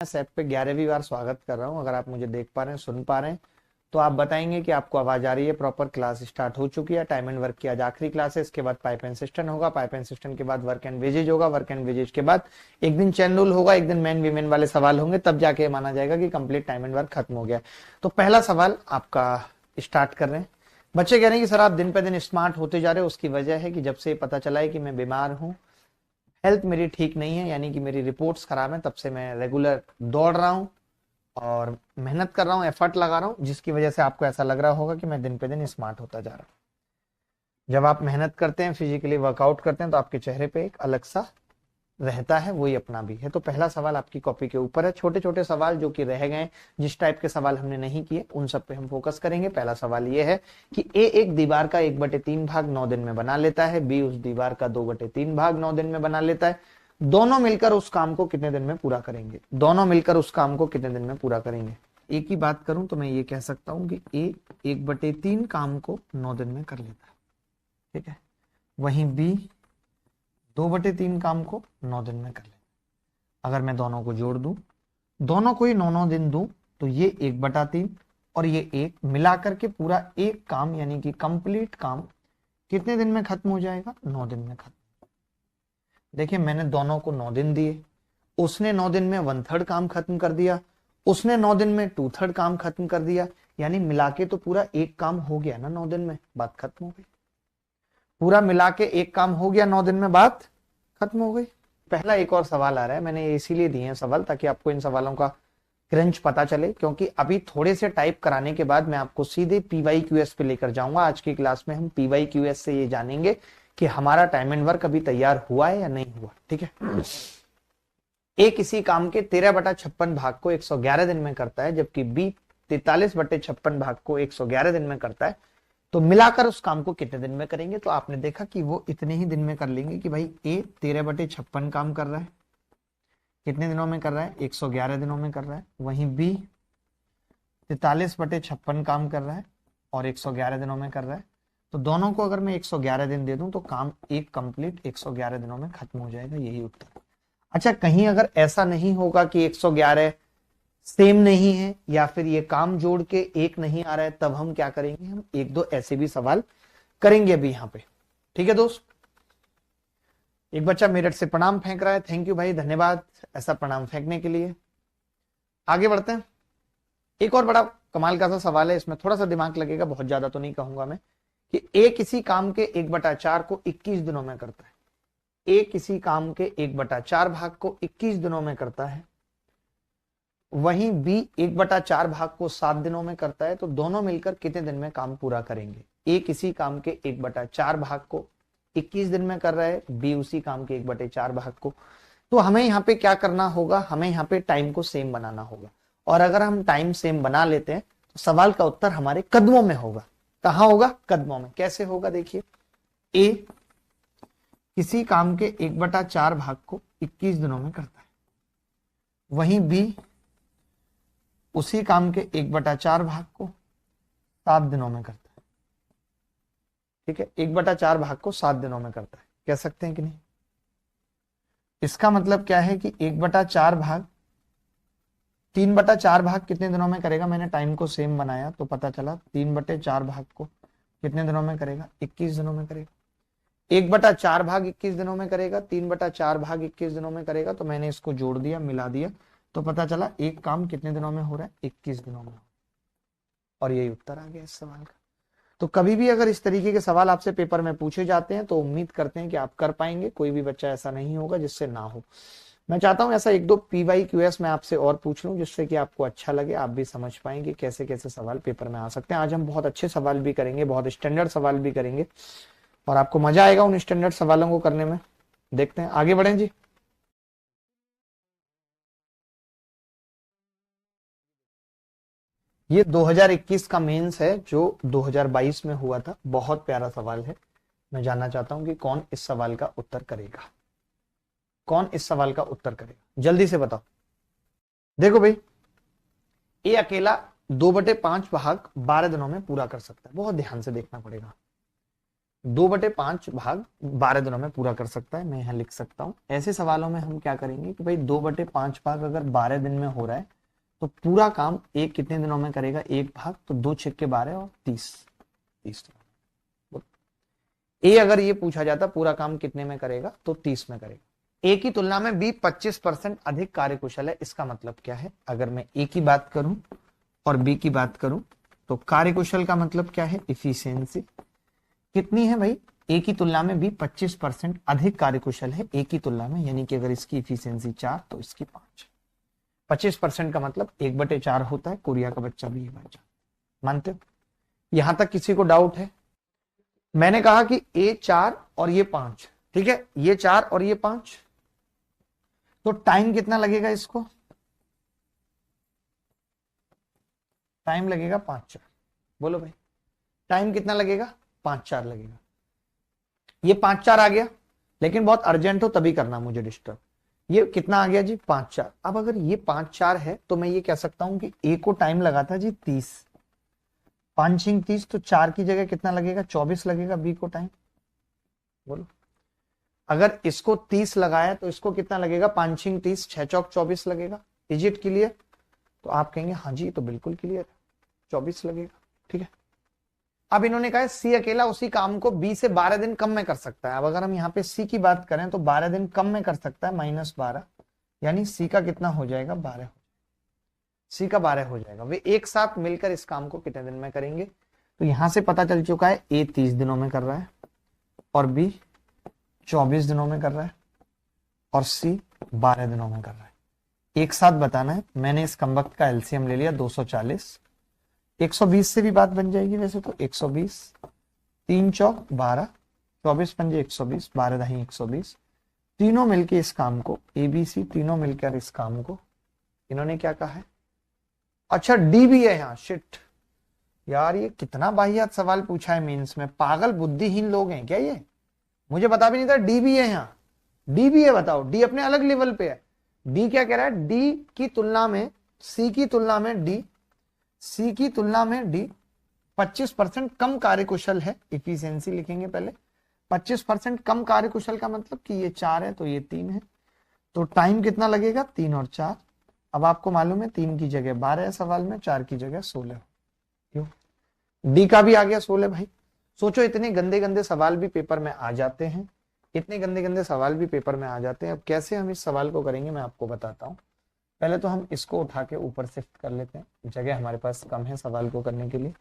इस ऐप पे 11वीं बार स्वागत कर रहा हूँ। अगर आप मुझे देख पा रहे हैं, सुन पा रहे हैं तो आप बताएंगे कि आपको आवाज आ रही है। प्रॉपर क्लास स्टार्ट हो चुकी है। टाइम एंड वर्क की आज आखिरी क्लास है। इसके बाद पाइप एंड सिस्टम होगा। पाइप एंड सिस्टम के बाद वर्क एंड वेजेज होगा। वर्क एंड वेजेज के बाद एक दिन चेन रूल होगा, एक दिन मैन वीमेन वाले सवाल होंगे। तब जाके माना जाएगा कि कंप्लीट टाइम एंड वर्क खत्म हो गया। तो पहला सवाल आपका स्टार्ट कर रहे हैं। बच्चे कह रहे हैं कि सर आप दिन पे दिन स्मार्ट होते जा रहे हो। उसकी वजह है कि जब से पता चला है कि मैं बीमार हूँ, हेल्थ मेरी ठीक नहीं है, यानी कि मेरी रिपोर्ट्स खराब है, तब से मैं रेगुलर दौड़ रहा हूँ और मेहनत कर रहा हूँ, एफर्ट लगा रहा हूँ, जिसकी वजह से आपको ऐसा लग रहा होगा कि मैं दिन पे दिन स्मार्ट होता जा रहा हूँ। जब आप मेहनत करते हैं, फिजिकली वर्कआउट करते हैं, तो आपके चेहरे पे एक अलग सा रहता है, वही अपना भी है। तो पहला सवाल आपकी कॉपी के ऊपर है। छोटे छोटे सवाल जो कि रह गए, जिस टाइप के सवाल हमने नहीं किए, उन सब पे हम फोकस करेंगे। पहला सवाल ये है कि ए एक दीवार का 1/3 भाग 9 दिन में बना लेता है, बी उस दीवार का 2/3 भाग 9 दिन में बना लेता है। दोनों मिलकर उस काम को कितने दिन में पूरा करेंगे? दोनों मिलकर उस काम को कितने दिन में पूरा करेंगे? ए की बात करूं तो मैं ये कह सकता हूं कि ए 1/3 काम को 9 दिन में कर लेता है, ठीक है। वहीं बी 2/3 काम को 9 दिन में कर लेता है। अगर मैं दोनों को जोड़ दूं, दोनों को ही 9 9 दिन दूं, तो ये 1/3 और ये एक मिलाकर के पूरा एक काम, यानी कि कंप्लीट काम कितने दिन में खत्म हो जाएगा? 9 दिन में खत्म। देखिए, मैंने दोनों को 9 दिन दिए, उसने 9 दिन में 1/3 काम खत्म कर दिया, उसने 9 दिन में 2/3 काम खत्म कर दिया, यानी मिला के तो पूरा एक काम हो गया ना 9 दिन में, बात खत्म हो गई। पूरा मिला के एक काम हो गया 9 दिन में, बात खत्म हो गई। पहला एक और सवाल आ रहा है, मैंने इसीलिए दिए हैं सवाल ताकि आपको इन सवालों का क्रंच पता चले, क्योंकि अभी थोड़े से टाइप कराने के बाद मैं आपको सीधे PYQS पे लेकर जाऊंगा। आज की क्लास में हम PYQS से ये जानेंगे कि हमारा टाइम एंड वर्क अभी तैयार हुआ है या नहीं हुआ, ठीक है। ए किसी काम के 13/56 भाग को 111 दिन में करता है, जबकि बी 43/56 भाग को 111 दिन में करता है। तो मिलाकर उस काम को कितने दिन में करेंगे? तो आपने देखा कि वो इतने ही दिन में कर लेंगे कि भाई ए 13/56 काम कर रहा है, कितने दिनों में कर रहा है? 111 दिनों में कर रहा है। वहीं बी 43/56 काम कर रहा है और 111 दिनों में कर रहा है। तो दोनों को अगर मैं 111 दिन दे दूं तो काम एक कंप्लीट 111 दिनों में खत्म हो जाएगा, यही उत्तर। अच्छा, कहीं अगर ऐसा नहीं होगा कि 111 सेम नहीं है या फिर ये काम जोड़ के एक नहीं आ रहा है, तब हम क्या करेंगे? हम एक दो ऐसे भी सवाल करेंगे अभी यहां पे, ठीक है दोस्त। एक बच्चा मेरठ से प्रणाम फेंक रहा है, थैंक यू भाई, धन्यवाद ऐसा प्रणाम फेंकने के लिए। आगे बढ़ते हैं। एक और बड़ा कमाल का सा सवाल है, इसमें थोड़ा सा दिमाग लगेगा, बहुत ज्यादा तो नहीं कहूंगा मैं, कि ए किसी काम के 1/4 को 21 दिनों में करता है। ए किसी काम के 1/4 भाग को 21 दिनों में करता है, वहीं बी 1/4 भाग को 7 दिनों में करता है। तो दोनों मिलकर कितने दिन में काम पूरा करेंगे? ए किसी काम के 1/4 भाग को 21 दिन में कर रहा है, बी उसी काम के 1/4 भाग को। तो हमें यहाँ पे क्या करना होगा? हमें यहाँ पे टाइम को सेम बनाना होगा, और अगर हम टाइम सेम बना लेते हैं तो सवाल का उत्तर हमारे कदमों में होगा। कहां होगा? कदमों में। कैसे होगा? देखिए, ए किसी काम के 1/4 भाग को 21 दिनों में करता है, वहीं बी उसी काम के 1/4 भाग को 7 दिनों में करता है, ठीक है। 1/4 भाग को 7 दिनों में करता है, कह सकते हैं कि नहीं? इसका मतलब क्या है कि 1/4 भाग 3/4 भाग कितने दिनों में करेगा? मैंने टाइम को सेम बनाया तो पता चला 3/4 भाग को कितने दिनों में करेगा? 21 दिनों में करेगा। 1/4 भाग 21 दिनों में करेगा, 3/4 भाग 21 दिनों में करेगा। तो मैंने इसको जोड़ दिया, मिला दिया, तो पता चला एक काम कितने दिनों में हो रहा है? 21 दिनों में। और यही उत्तर आ गया इस सवाल का। तो कभी भी अगर इस तरीके के सवाल आपसे पेपर में पूछे जाते हैं तो उम्मीद करते हैं कि आप कर पाएंगे। कोई भी बच्चा ऐसा नहीं होगा जिससे ना हो। मैं चाहता हूं ऐसा एक दो PYQS मैं आपसे और पूछ लूं, जिससे कि आपको अच्छा लगे, आप भी समझ पाएंगे कैसे कैसे सवाल पेपर में आ सकते हैं। आज हम बहुत अच्छे सवाल भी करेंगे, बहुत स्टैंडर्ड सवाल भी करेंगे, और आपको मजा आएगा उन स्टैंडर्ड सवालों को करने में। देखते हैं, आगे बढ़ें जी। ये 2021 का मेंस है जो 2022 में हुआ था। बहुत प्यारा सवाल है। मैं जानना चाहता हूं कि कौन इस सवाल का उत्तर करेगा। कौन इस सवाल का उत्तर करेगा? जल्दी से बताओ। देखो भाई, ये अकेला 2/5 भाग 12 दिनों में पूरा कर सकता है। बहुत ध्यान से देखना पड़ेगा। 2/5 भाग 12 दिनों में पूरा कर सकता है, मैं यहाँ लिख सकता हूँ। ऐसे सवालों में हम क्या करेंगे कि भाई 2/5 भाग अगर 12 दिन में हो रहा है तो पूरा काम एक कितने दिनों में करेगा, एक भाग, तो 2×6=12 और 30 ए अगर ये पूछा जाता पूरा काम कितने में करेगा तो 30 में करेगा। ए की तुलना में बी 25% अधिक कार्यकुशल है। इसका मतलब क्या है, अगर मैं ए की बात करूं और बी की बात करूं तो कार्यकुशल का मतलब क्या है, इफिशियंसी कितनी है भाई, ए की तुलना में बी 25% अधिक कार्यकुशल है ए की तुलना में, यानी कि अगर इसकी इफिशियंसी 4 तो इसकी 5। 25% का मतलब 1/4 होता है, कोरिया का बच्चा भी ये बच्चा, मानते हो? यहां तक किसी को डाउट है? मैंने कहा कि ए 4 और ये 5, ठीक है, ये 4 और ये 5, तो टाइम कितना लगेगा इसको, टाइम लगेगा 5×4। बोलो भाई टाइम कितना लगेगा, 5×4 लगेगा। ये 5×4 आ गया, लेकिन बहुत अर्जेंट हो तभी करना मुझे डिस्टर्ब। ये कितना आ गया जी, 5×4। अब अगर ये 5×4 है तो मैं ये कह सकता हूं कि ए को टाइम लगा था जी 30, 5×30, तो 4 की जगह कितना लगेगा, 24 लगेगा बी को टाइम। बोलो अगर इसको 30 लगाया तो इसको कितना लगेगा, 5×30, 6×4 = 24 लगेगा। Is it clear? तो आप कहेंगे हाँ जी तो बिल्कुल क्लियर है, 24 लगेगा, ठीक है। अब इन्होंने कहा सी अकेला उसी काम को बी से 12 दिन कम में कर सकता है। अब अगर हम यहाँ पे सी की बात करें तो 12 दिन कम में कर सकता है, -12, यानी सी का कितना हो जाएगा, 12, सी का 12 हो जाएगा। वे एक साथ मिलकर इस काम को कितने दिन में करेंगे, तो यहां से पता चल चुका है ए 30 दिनों में कर रहा है और बी 24 दिनों में कर रहा है और सी 12 दिनों में कर रहा है। एक साथ बताना है। मैंने इस कमबख्त का एलसीएम ले लिया 240, 120 से भी बात बन जाएगी वैसे तो, 120, 3×4 = 12, 24×5 = 120, 12×2 = 120। तीनों मिलके इस काम को, ए बी सी तीनों मिलकर इस काम को, इन्होंने क्या कहा है, अच्छा डी भी है यहाँ, शिट यार ये कितना बाहियात सवाल पूछा है मेंस में, पागल बुद्धिहीन लोग हैं क्या ये, मुझे पता भी नहीं था डी भी है यहाँ, डी भी है, बताओ डी अपने अलग लेवल पे है। डी क्या कह रहा है, डी की तुलना में सी की तुलना में डी, सी की तुलना में डी 25% कम कार्यकुशल है, इफिशियंसी लिखेंगे पहले। 25% कम कार्यकुशल का मतलब कि ये 4 है तो ये 3 है, तो टाइम कितना लगेगा, 3 और 4। अब आपको मालूम है 3 की जगह 12 है सवाल में, 4 की जगह 16। क्यों, डी का भी आ गया 16 भाई। सोचो इतने गंदे गंदे सवाल भी पेपर में आ जाते हैं, इतने गंदे गंदे सवाल भी पेपर में आ जाते हैं। अब कैसे हम इस सवाल को करेंगे मैं आपको बताता हूँ। पहले तो हम इसको उठा के ऊपर शिफ्ट कर लेते हैं, जगह हमारे पास कम है सवाल को करने के लिए।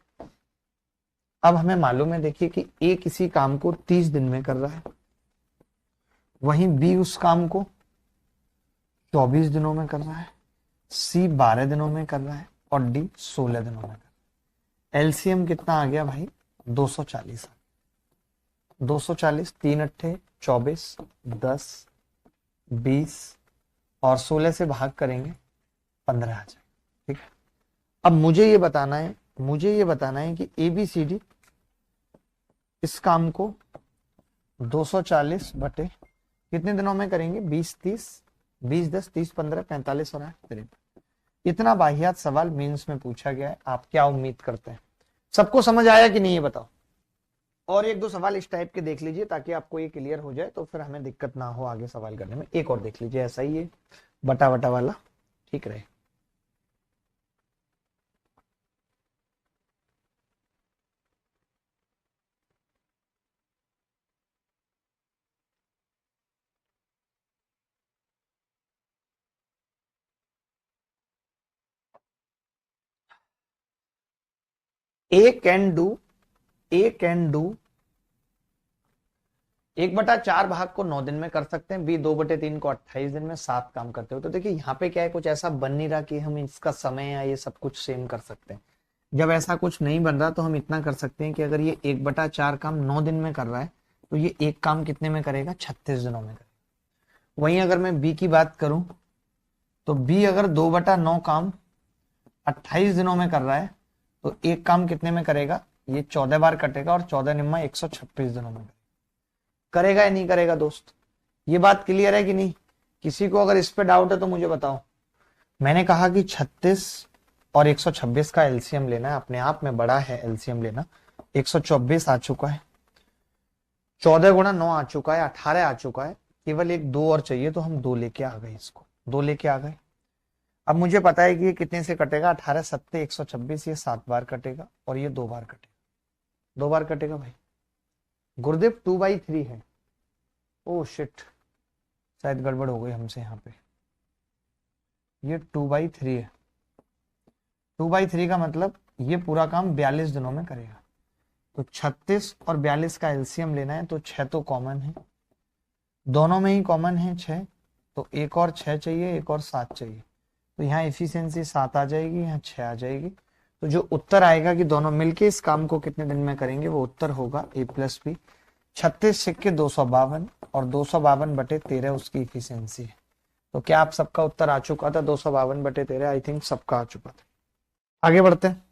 अब हमें मालूम है देखिए कि ए किसी काम को 30 दिन में कर रहा है, वहीं बी उस काम को 24 दिनों में कर रहा है, सी 12 दिनों में कर रहा है और डी 16 दिनों में कर रहा है। एलसीएम कितना आ गया भाई, 240। 240, 3×8 = 24, 10, 20 और 16 से भाग करेंगे 15 आ जाए, ठीक है। अब मुझे ये बताना है कि ABCD इस काम को 240 बटे कितने दिनों में करेंगे, 20, 30, 20, 10, 30, 15, 45 और 8, 53। इतना बाहियात सवाल मेंस में पूछा गया है, आप क्या उम्मीद करते हैं? सबको समझ आया कि नहीं ये बताओ? और एक दो सवाल इस टाइप के देख लीजिए ताकि आपको ये क्लियर हो जाए, तो फिर हमें दिक्कत ना हो आगे सवाल करने में। एक और देख लीजिए ऐसा ही है, बटा बटा वाला, ठीक रहे। ए कैन डू 1/4 भाग को 9 दिन में कर सकते हैं, बी 2/3 को 28 दिन में, 7 काम करते हो। तो देखिए यहाँ पे क्या है, कुछ ऐसा बन नहीं रहा कि हम इसका समय या ये सब कुछ सेम कर सकते हैं। जब ऐसा कुछ नहीं बन रहा तो हम इतना कर सकते हैं कि अगर ये 1/4 काम 9 दिन में कर रहा है तो ये एक काम कितने में करेगा, 36 दिनों में करेगा। वहीं अगर मैं बी की बात करूं तो बी अगर 2/9 काम 28 दिनों में कर रहा है तो एक काम कितने में करेगा, ये 14 बार कटेगा और 14×9 = 126 दिनों में करेगा या नहीं करेगा दोस्त? ये बात क्लियर है कि नहीं? किसी को अगर इस पे डाउट है तो मुझे बताओ। मैंने कहा कि 36 और 126 का एलसीएम लेना है, अपने आप में बड़ा है एलसीएम लेना। 124 आ चुका है, 14 गुणा 9 आ चुका है, 18 आ चुका है, केवल एक 2 और चाहिए, तो हम 2 लेके आ गए, इसको 2 लेके आ गए। अब मुझे पता है कि ये कितने से कटेगा, 18 सत्ते 126, ये 7 बार कटेगा और ये 2 बार कटेगा, 2 बार कटेगा भाई। गुरुदेव 2/3 है। ओ शिट, शायद गड़बड़ हो गई हमसे यहाँ पे। ये 2/3 है। 2/3 का मतलब ये पूरा काम 42 दिनों में करेगा। तो 36 और 42 का एलसीएम लेना है, तो 6 तो कॉमन है, दोनों में ही कॉमन है 6, तो एक और 6 चाहिए, एक और 7 चाहिए, तो यहाँ एफिशिएंसी 7 आ जाएगी, यहाँ 6 आ जाएगी। तो जो उत्तर आएगा कि दोनों मिलके इस काम को कितने दिन में करेंगे, वो उत्तर होगा A+B। 36 सिक्के 252 और 252/13 उसकी इफिशियंसी है। तो क्या आप सबका उत्तर आ चुका था 252/13? आई थिंक सबका आ चुका था। आगे बढ़ते हैं।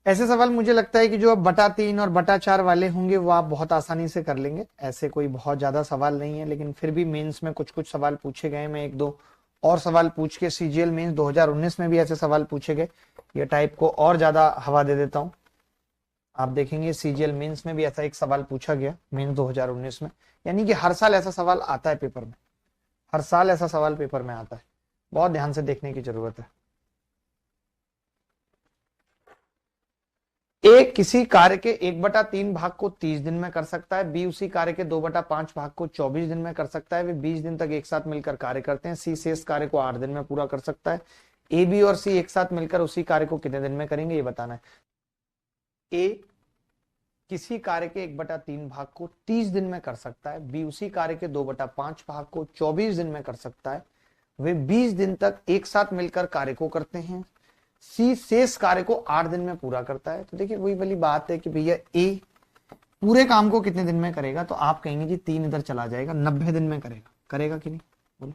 ऐसे सवाल मुझे लगता है कि जो अब बटा 3 और बटा 4 वाले होंगे वो आप बहुत आसानी से कर लेंगे, ऐसे कोई बहुत ज्यादा सवाल नहीं है, लेकिन फिर भी मेंस में कुछ कुछ सवाल पूछे गए। मैं एक दो और सवाल पूछ के सीजीएल मेंस 2019 में भी ऐसे सवाल पूछे गए, ये टाइप को और ज्यादा हवा दे देता हूं। आप देखेंगे सीजीएल मेंस में भी ऐसा एक सवाल पूछा गया मेंस 2019 में, यानी कि हर साल ऐसा सवाल आता है पेपर में, हर साल ऐसा सवाल पेपर में आता है, बहुत ध्यान से देखने की जरूरत है। ए किसी कार्य के 1/3 भाग को 30 दिन में कर सकता है, बी उसी कार्य के 2/5 भाग को 24 दिन में कर सकता है, वे 20 दिन तक एक साथ मिलकर कार्य करते हैं, सी शेष कार्य को 8 दिन में पूरा कर सकता है। ए बी और सी एक साथ मिलकर उसी कार्य को कितने दिन में करेंगे, ये बताना है। ए किसी कार्य के 1/3 भाग को 30 दिन में कर सकता है, बी उसी कार्य के 2/5 भाग को 24 दिन में कर सकता है, वे 20 दिन तक एक साथ मिलकर कार्य को करते हैं, सी शेष कार्य को 8 दिन में पूरा करता है। तो देखिए वही वाली बात है कि भैया ए पूरे काम को कितने दिन में करेगा, तो आप कहेंगे जी 3 इधर चला जाएगा, 90 दिन में करेगा, करेगा कि नहीं बोलो।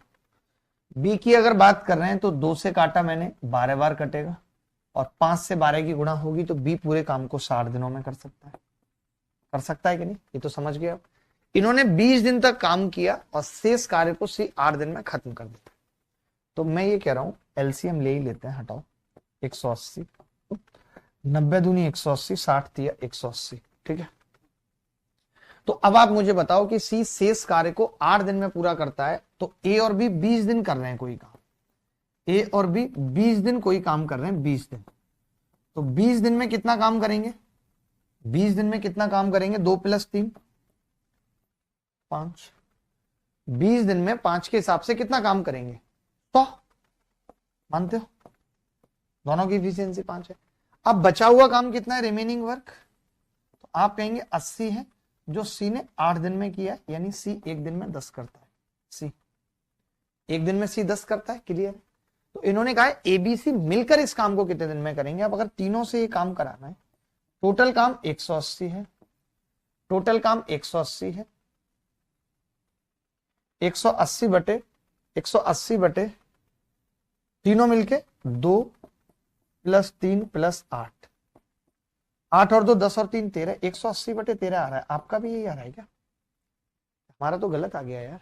बी की अगर बात कर रहे हैं तो 2 से काटा मैंने, 12 बार कटेगा, और 5 से 12 की गुणा होगी, तो बी पूरे काम को 60 दिनों में कर सकता है, कर सकता है कि नहीं, ये तो समझ गए आप। इन्होंने 20 दिन तक काम किया और शेष कार्य को सी 8 दिन में खत्म कर दिया। तो मैं ये कह रहा हूं एलसीएम ले ही लेते हैं, हटाओ 180, 90 दूनी 180, 60 दिया 180, ठीक है। तो अब आप मुझे बताओ कि सी शेष कार्य को 8 दिन में पूरा करता है, तो ए और बी 20 दिन कर रहे हैं कोई काम, ए और बी 20 दिन कोई काम कर रहे हैं, 20 दिन, तो 20 दिन में कितना काम करेंगे, 20 दिन में कितना काम करेंगे, 2 + 3 5, 20 दिन में 5 के हिसाब से कितना काम करेंगे, तो मानते हो दोनों की इफिशियंसी 5 है। अब बचा हुआ काम कितना है, रिमेनिंग वर्क, तो आप कहेंगे 80 है, जो सी ने 8 दिन में किया, यानी सी एक दिन में 10 करता है, सी एक दिन में सी 10 करता है, क्लियर। तो इन्होंने कहा है एबीसी मिलकर इस काम को कितने दिन में करेंगे। अब अगर तीनों से ये काम कराना है, टोटल काम 180 है, टोटल काम 180 है, 180 बटे 180 बटे तीनों मिलके 2 + 3 + 8, 8 और 2 10 और 3 13, 180/13 आ रहा है। आपका भी यही आ रहा है क्या, हमारा तो गलत आ गया यार,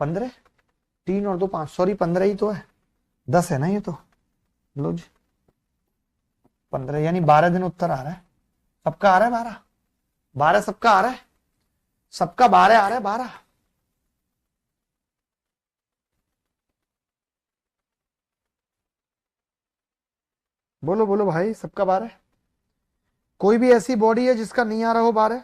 15, 3 और 2 5, सॉरी 15 ही तो है, 10 है ना ये तो, लो जी 15, यानी 12 दिन उत्तर आ रहा है, सबका आ रहा है 12, 12 सबका आ रहा है, सबका 12 आ रहा है, 12। बोलो बोलो भाई, सबका 12। कोई भी ऐसी बॉडी है जिसका नहीं आ रहा हो 12?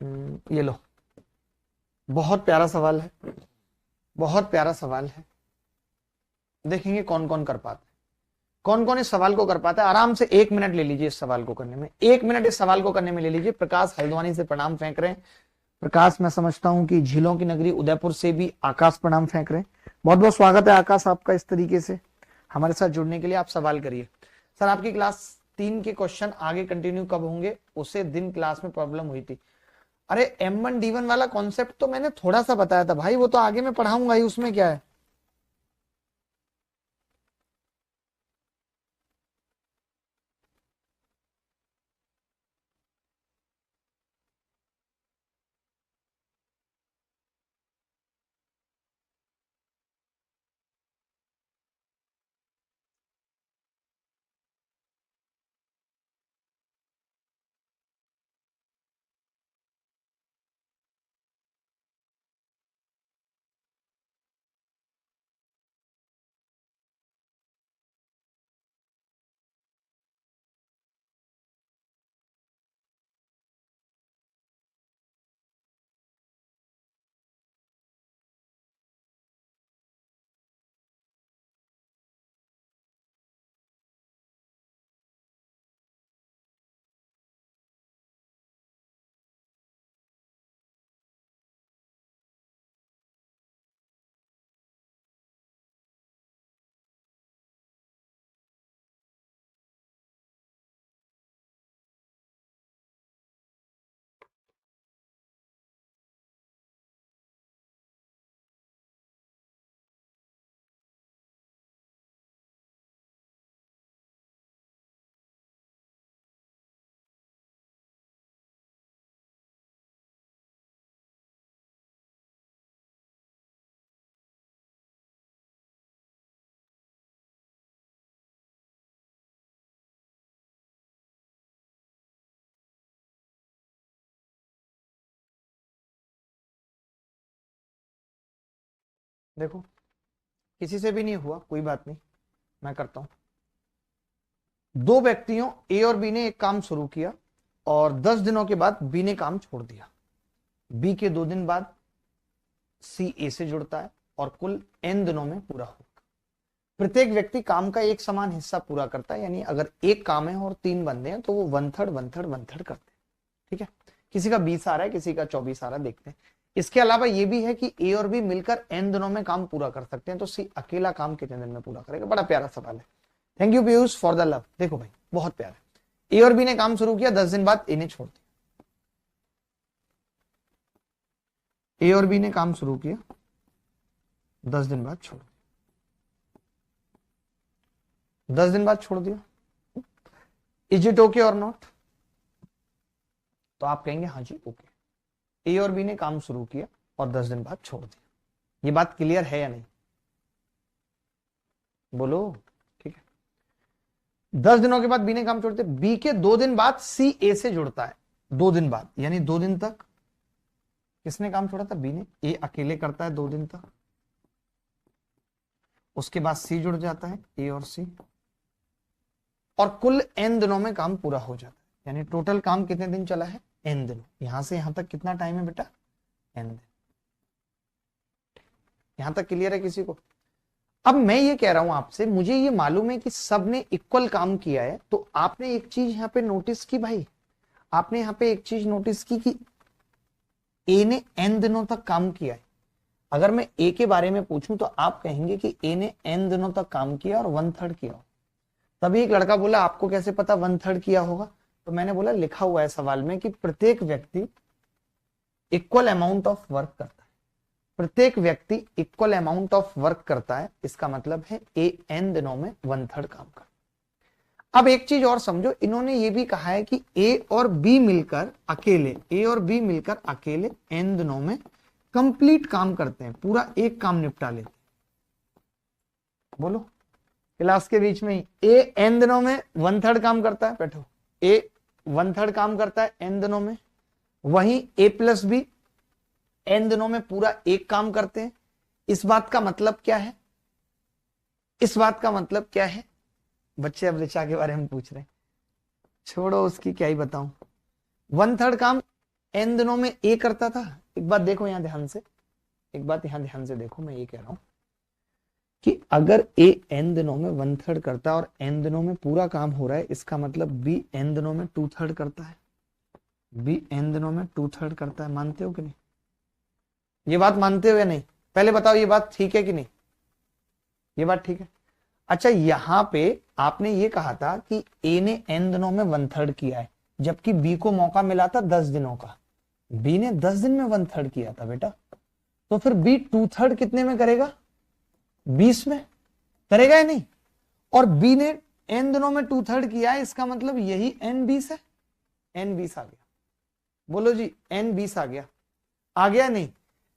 ये लो, बहुत प्यारा सवाल है, बहुत प्यारा सवाल है। देखेंगे कौन कौन कर पाता है, कौन कौन इस सवाल को कर पाता है। आराम से 1 मिनट ले लीजिए इस सवाल को करने में, 1 मिनट इस सवाल को करने में ले लीजिए। प्रकाश हल्द्वानी से प्रणाम फेंक रहे हैं। प्रकाश, मैं समझता हूं कि झीलों की नगरी उदयपुर से भी आकाश प्रणाम फेंक रहे हैं। बहुत बहुत स्वागत है आकाश आपका इस तरीके से हमारे साथ जुड़ने के लिए। आप सवाल करिए। सर आपकी क्लास 3 के क्वेश्चन आगे कंटिन्यू कब होंगे? उसे दिन क्लास में प्रॉब्लम हुई थी। अरे M1D1 वाला कॉन्सेप्ट तो मैंने थोड़ा सा बताया था भाई, वो तो आगे मैं पढ़ाऊंगा ही, उसमें क्या है। देखो, किसी से भी नहीं हुआ, कोई बात नहीं, मैं करता हूं। दो व्यक्तियों ए और बी ने एक काम शुरू किया और 10 दिनों के बाद बी ने काम छोड़ दिया। बी के 2 दिन बाद सी ए से जुड़ता है और कुल n दिनों में पूरा होगा। प्रत्येक व्यक्ति काम का एक समान हिस्सा पूरा करता है, यानी अगर एक काम है और 3 बंदे हैं तो वो 1/3 1/3 1/3 करते हैं। ठीक है, किसी का 20 आ रहा है, किसी का 24 आ रहा है, देखते हैं। इसके अलावा ये भी है कि ए और बी मिलकर n दिनों में काम पूरा कर सकते हैं, तो सी अकेला काम कितने दिन में पूरा करेगा? बड़ा प्यारा सवाल है। Thank you Piyush for the love. देखो भाई, बहुत प्यारा है। ए और बी ने काम शुरू किया, 10 दिन बाद ए ने छोड़ दिया। ए और बी ने काम शुरू किया, 10 दिन बाद छोड़ दिया। 10 दिन बाद छोड़ दिया। इज इट ओके और नॉट? तो आप कहेंगे हाँ जी ओके। ए और बी ने काम शुरू किया और 10 दिन बाद छोड़ दिया। ये बात क्लियर है या नहीं? बोलो। ठीक है, 10 दिनों के बाद बी ने काम छोड़ दिया। बी के 2 दिन बाद सी ए से जुड़ता है, 2 दिन बाद, यानी 2 दिन तक किसने काम छोड़ा था? बी ने। ए अकेले करता है 2 दिन तक, उसके बाद सी जुड़ जाता है, ए और सी, और कुल n दिनों में काम पूरा हो जाता है। यानी टोटल काम कितने दिन चला है? n दिन। यहां से यहां तक कितना टाइम है बेटा? n दिन। यहां तक क्लियर है किसी को? अब मैं ये कह रहा हूं आपसे, मुझे ये मालूम है कि सब ने इक्वल काम किया है, तो आपने एक चीज यहां पे नोटिस की भाई, आपने यहां पे एक चीज नोटिस की कि ए ने n दिनों तक काम किया है। अगर मैं ए के बारे में पूछूं तो आप कहेंगे कि ए ने n दिनों तक काम किया और 1/3 किया। तभी एक लड़का बोला आपको कैसे पता 1/3 किया होगा? तो मैंने बोला लिखा हुआ है सवाल में कि प्रत्येक व्यक्ति इक्वल अमाउंट ऑफ वर्क करता है। प्रत्येक व्यक्ति इक्वल अमाउंट ऑफ वर्क करता है, इसका मतलब है ए n दिनों में 1/3 काम करता है। अब एक चीज और समझो, इन्होंने ये भी कहा है कि ए और बी मिलकर अकेले, ए और बी मिलकर अकेले n दिनों में कंप्लीट काम करते हैं, पूरा एक काम निपटा लेते हैं। बोलो, क्लास के बीच में ही ए n दिनों में 1/3 काम करता है, बैठो, ए 1/3 काम करता है n दिनों में, वहीं ए प्लस बी n दिनों में पूरा एक काम करते हैं। इस बात का मतलब क्या है? इस बात का मतलब क्या है? बच्चे अब ऋचा के बारे में पूछ रहे हैं, छोड़ो उसकी क्या ही बताऊं। 1/3 काम n दिनों में a करता था। एक बात देखो यहां ध्यान से, एक बात यहां ध्यान से देखो, मैं ये कह रहा हूं कि अगर a n दिनों में 1/3 करता है और n दिनों में पूरा काम हो रहा है, इसका मतलब b n दिनों में 2/3 करता है। b n दिनों में 2/3 करता है। मानते हो कि नहीं? ये बात मानते हो या नहीं? पहले बताओ ये बात ठीक है कि नहीं? ये बात ठीक है। अच्छा, यहां पे आपने ये कहा था कि ए ने n दिनों में 1/3 किया है, जबकि बी को मौका मिला था 10 दिनों का। बी ने 10 दिन में 1/3 किया था बेटा, तो फिर बी 2/3 कितने में करेगा? 20 में करेगा या नहीं? और बी ने n दिनों में 2/3 किया है, इसका मतलब यही n 20 है। n 20 आ गया, बोलो जी n 20 आ गया। आ गया नहीं?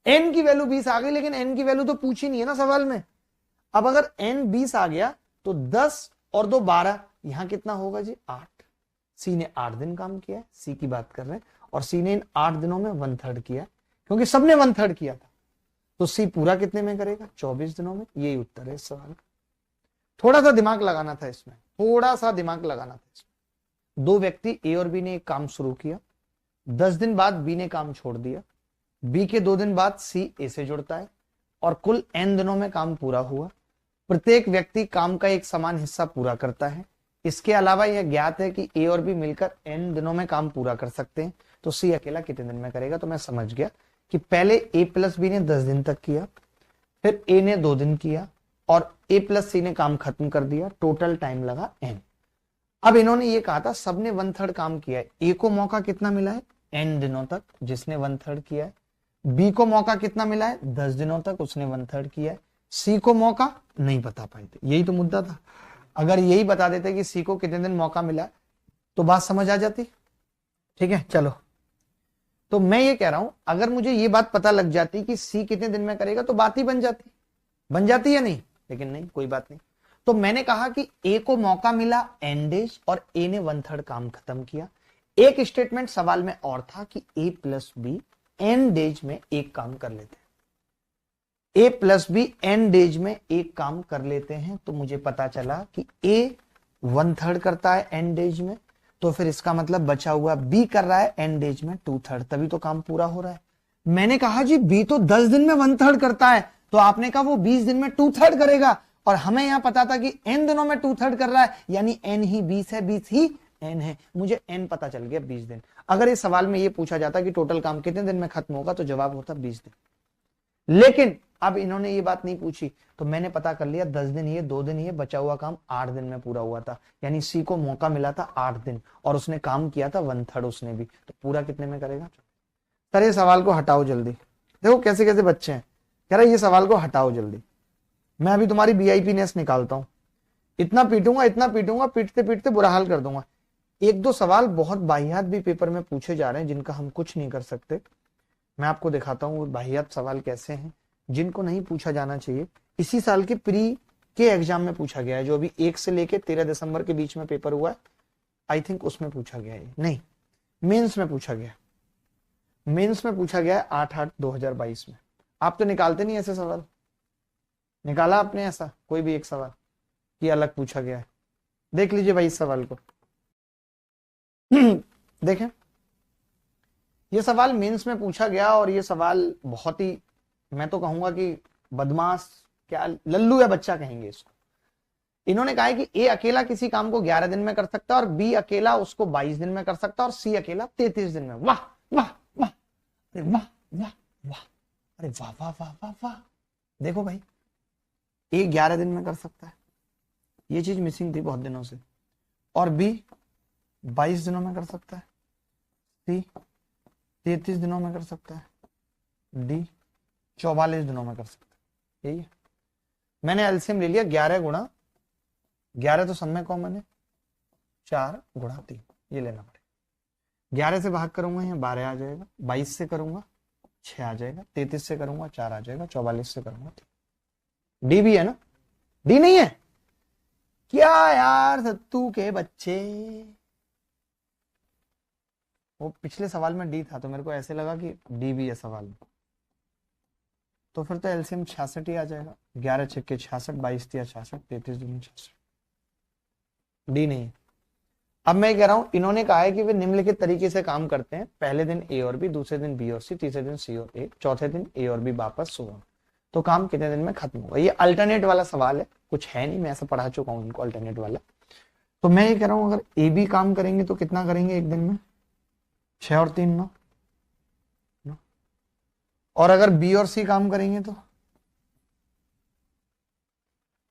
n की वैल्यू 20 आ गई, लेकिन n की वैल्यू तो पूछी नहीं है ना सवाल में। अब अगर n 20 आ गया तो 10 और 2 12, यहां कितना होगा जी? 8। सी ने 8 दिन काम किया है, सी की बात कर रहे हैं, और सी ने इन 8 दिनों में 1/3 किया, क्योंकि सबने 1/3 किया था। तो सी पूरा कितने में करेगा? 24 दिनों में। यही उत्तर है इस सवाल का। थोड़ा सा दिमाग लगाना था इसमें, थोड़ा सा दिमाग लगाना था इसमें। दो व्यक्ति ए और बी ने एक काम शुरू किया, 10 दिन बाद बी ने काम छोड़ दिया, बी के 2 दिन बाद सी ए से जुड़ता है, और कुल n दिनों में काम पूरा हुआ। प्रत्येक व्यक्ति काम का एक समान हिस्सा पूरा करता है। इसके अलावा यह ज्ञात है कि ए और बी मिलकर n दिनों में काम पूरा कर सकते हैं, तो सी अकेला कितने दिन में करेगा? तो मैं समझ गया कि पहले ए प्लस बी ने 10 दिन तक किया, फिर ए ने 2 दिन किया, और ए प्लस सी ने काम खत्म कर दिया। टोटल टाइम लगा n। अब इन्होंने ये कहा था सबने 1/3 काम किया है। ए को मौका कितना मिला है? n दिनों तक, जिसने 1/3 किया है। बी को मौका कितना मिला है? 10 दिनों तक, उसने 1/3 किया है। सी को मौका नहीं बता पाए थे, यही तो मुद्दा था। अगर यही बता देते कि सी को कितने दिन मौका मिला तो बात समझ आ जाती। ठीक है, चलो। तो मैं ये कह रहा हूं, अगर मुझे ये बात पता लग जाती कि सी कितने दिन में करेगा तो बात ही बन जाती। बन जाती या नहीं? लेकिन नहीं, कोई बात नहीं। तो मैंने कहा कि ए को मौका मिला n डेज और ए ने 1/3 काम खत्म किया। एक स्टेटमेंट सवाल में और था कि ए प्लस बी n डेज में एक काम कर लेते हैं। ए प्लस बी n डेज में एक काम कर लेते हैं, तो मुझे पता चला कि ए 1/3 करता है n डेज में, तो फिर इसका मतलब बचा हुआ बी कर रहा है n डेज में 2/3, तभी तो काम पूरा हो रहा है। मैंने कहा जी बी तो 10 दिन में 1/3 करता है, तो आपने कहा वो 20 दिन में 2/3 करेगा, और हमें यहां पता था कि n दिनों में 2/3 कर रहा है, यानी n ही 20 है, 20 ही n है। मुझे n पता चल गया 20 दिन। अगर इस सवाल में ये पूछा जाता कि टोटल काम कितने दिन में खत्म होगा, तो जवाब होता 20 दिन। लेकिन अब इन्होंने ये बात नहीं पूछी, तो मैंने पता कर लिया 10 दिन ये, 2 दिन ये, बचा हुआ काम 8 दिन में पूरा हुआ था। यानी सी को मौका मिला था 8 दिन, और उसने काम किया था 1/3 उसने भी, तो पूरा कितने में करेगा? सर ये सवाल को हटाओ जल्दी। देखो कैसे कैसे बच्चे हैं, कह रहे ये सवाल को हटाओ जल्दी। मैं अभी तुम्हारी बीआईपीनेस निकालता हूं, इतना पीटूंगा, इतना पीटूंगा, पीटते पीटते बुरा हाल कर दूंगा। एक दो सवाल बहुत बाहियात भी पेपर में पूछे जा रहे हैं, जिनका हम कुछ नहीं कर सकते। मैं आपको दिखाता हूँ वो बाहियात सवाल कैसे हैं, जिनको नहीं पूछा जाना चाहिए। इसी साल के प्री के एग्जाम में पूछा गया है, जो अभी 1 से लेके 13 दिसंबर के बीच में पेपर हुआ है, आई थिंक उसमें पूछा गया है। नहीं, मेंस में पूछा गया, मेंस में पूछा गया है 8/8/2022 में। आप तो निकालते नहीं ऐसे सवाल, निकाला आपने ऐसा कोई भी एक सवाल कि अलग पूछा गया है? देख लीजिए भाई इस सवाल को। देखें, ये सवाल मेंस में पूछा गया, और ये सवाल बहुत ही, मैं तो कहूंगा कि बदमाश, क्या लल्लू या बच्चा कहेंगे इसको। इन्होंने कहा है कि ए अकेला किसी काम को 11 दिन में कर सकता है, और बी अकेला उसको 22 दिन में कर सकता है, और सी अकेला 33 दिन में। वाह वाह वाह, अरे वाह वाह वाह, अरे वाह वाह वाह वाह वाह। देखो भाई, ए 11 दिन में कर सकता है, ये चीज मिसिंग थी बहुत दिनों से, और बी 22 दिनों में कर सकता है, सी 33 दिनों में कर सकता है, डी 44 दिनों में कर सकता है। यही है, मैंने एलसीएम ले लिया 11 गुणा 11, तो सब में कॉमन है, 4 गुणा 3, ये लेना पड़ेगा। 11 से भाग करूंगा यहाँ 12 आ जाएगा, 22 से करूंगा 6 आ जाएगा, 33 से करूंगा 4 आ जाएगा, 44 से करूंगा 3। डी भी है ना? डी नहीं है क्या यार सत्तू के बच्चे? वो पिछले सवाल में डी था, तो मेरे को ऐसे लगा कि डी भी है सवाल में, तो फिर तो एलसीएम 66 ही आ जाएगा। 11 छक्के 66, 22 तिया 66, 33 दूनी 66। डी नहीं है। अब मैं कह रहा हूं, इन्होंने कहा है कि वे निम्नलिखित तरीके से काम करते हैं, पहले दिन ए और बी, दूसरे दिन बी और सी, तीसरे दिन सी और ए, चौथे दिन ए और बी वापस सो ऑन। तो काम कितने दिन में खत्म होगा? ये अल्टरनेट वाला सवाल है, कुछ है नहीं, मैं ऐसा पढ़ा चुका हूं इनको अल्टरनेट वाला। तो मैं ये कह रहा हूं, अगर ए बी काम करेंगे तो कितना करेंगे एक दिन में? 6 और 3 9। और अगर बी और सी काम करेंगे तो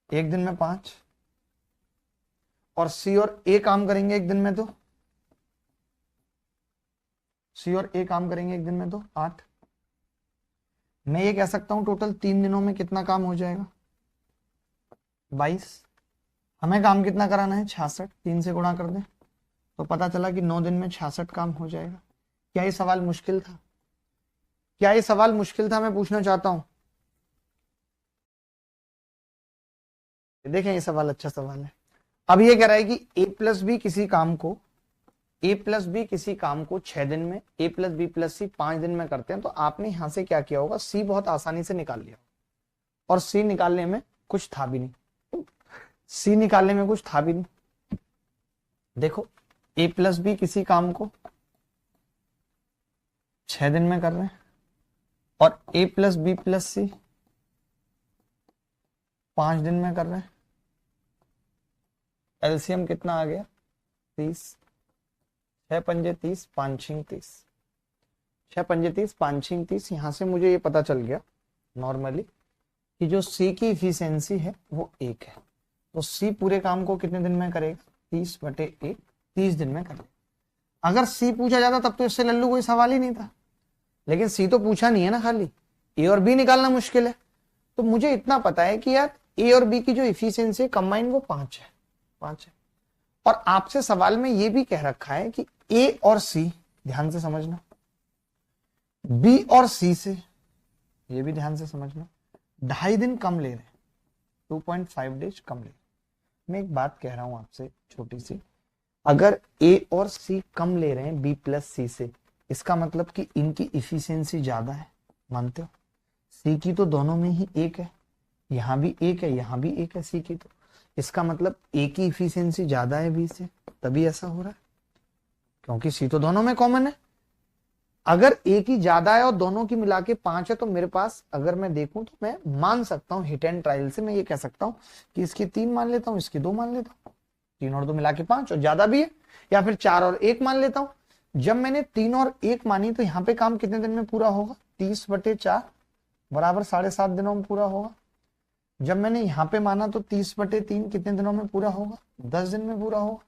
एक दिन में 5। और सी और ए काम करेंगे एक दिन में तो सी और ए काम करेंगे एक दिन में तो 8। मैं ये कह सकता हूं टोटल 3 दिनों में कितना काम हो जाएगा? 22। हमें काम कितना कराना है? 66। 3 से गुणा कर दें तो पता चला कि 9 दिन में 66 काम हो जाएगा। क्या ये सवाल मुश्किल था? क्या ये सवाल मुश्किल था? मैं पूछना चाहता हूं। देखें, ये सवाल अच्छा सवाल है। अब ये कह रहा है कि ए प्लस बी किसी काम को 6 दिन में, ए प्लस बी प्लस सी 5 दिन में करते हैं। तो आपने यहां से क्या किया होगा? सी बहुत आसानी से निकाल लिया, और सी निकालने में कुछ था भी नहीं। सी निकालने में कुछ था भी नहीं। देखो, ए प्लस बी किसी काम को 6 दिन में कर रहे हैं, और ए प्लस बी प्लस सी 5 दिन में कर रहे हैं। एलसीएम कितना आ गया? 30। 6 पंजे 30, 5 6 30। 6 पंजे 30, 5 6 30। यहां से मुझे ये पता चल गया नॉर्मली कि जो सी की इफिशियंसी है वो 1 है। तो सी पूरे काम को कितने दिन में करेगा? 30/1, 30 दिन में करेगा। अगर सी पूछा जाता तब तो इससे लल्लू कोई सवाल ही नहीं था, लेकिन सी तो पूछा नहीं है ना, खाली ए और बी निकालना मुश्किल है। तो मुझे इतना पता है कि यार ए और बी की जो इफिशियंसी है कंबाइंड वो 5 है। और आपसे सवाल में ये भी कह रखा है कि ए और सी, ध्यान से समझना, बी और सी से, ये भी ध्यान से समझना, 2.5 दिन कम ले रहे हैं, 2.5 डेज कम ले रहे हैं। मैं एक बात कह रहा हूं आपसे छोटी सी, अगर ए और सी कम ले रहे हैं बी प्लस सी से, इसका मतलब कि इनकी इफिशियंसी ज्यादा है, मानते हो? सी की तो दोनों में ही 1 है, यहां भी 1 है, यहां भी 1 है सी की, तो इसका मतलब ए की इफिशियंसी ज्यादा है बी से, तभी ऐसा हो रहा है, क्योंकि सी तो दोनों में कॉमन है। अगर ए की ज्यादा है और दोनों की मिला के 5 है, तो मेरे पास अगर मैं देखूं तो मैं मान सकता हूं हिट एंड ट्रायल से, मैं ये कह सकता हूं कि इसकी 3 मान लेता हूं, इसकी 2 मान लेता हूं, 3 और 2 मिला के 5, और ज्यादा भी है, या फिर 4 और 1 मान लेता हूं। जब मैंने 3 और 1 मानी तो यहाँ पे काम कितने दिन में पूरा होगा? 30/4 बराबर 7.5 दिनों में पूरा होगा। जब मैंने यहाँ पे माना तो 30/3 कितने दिनों में पूरा होगा? 10 दिन में पूरा होगा।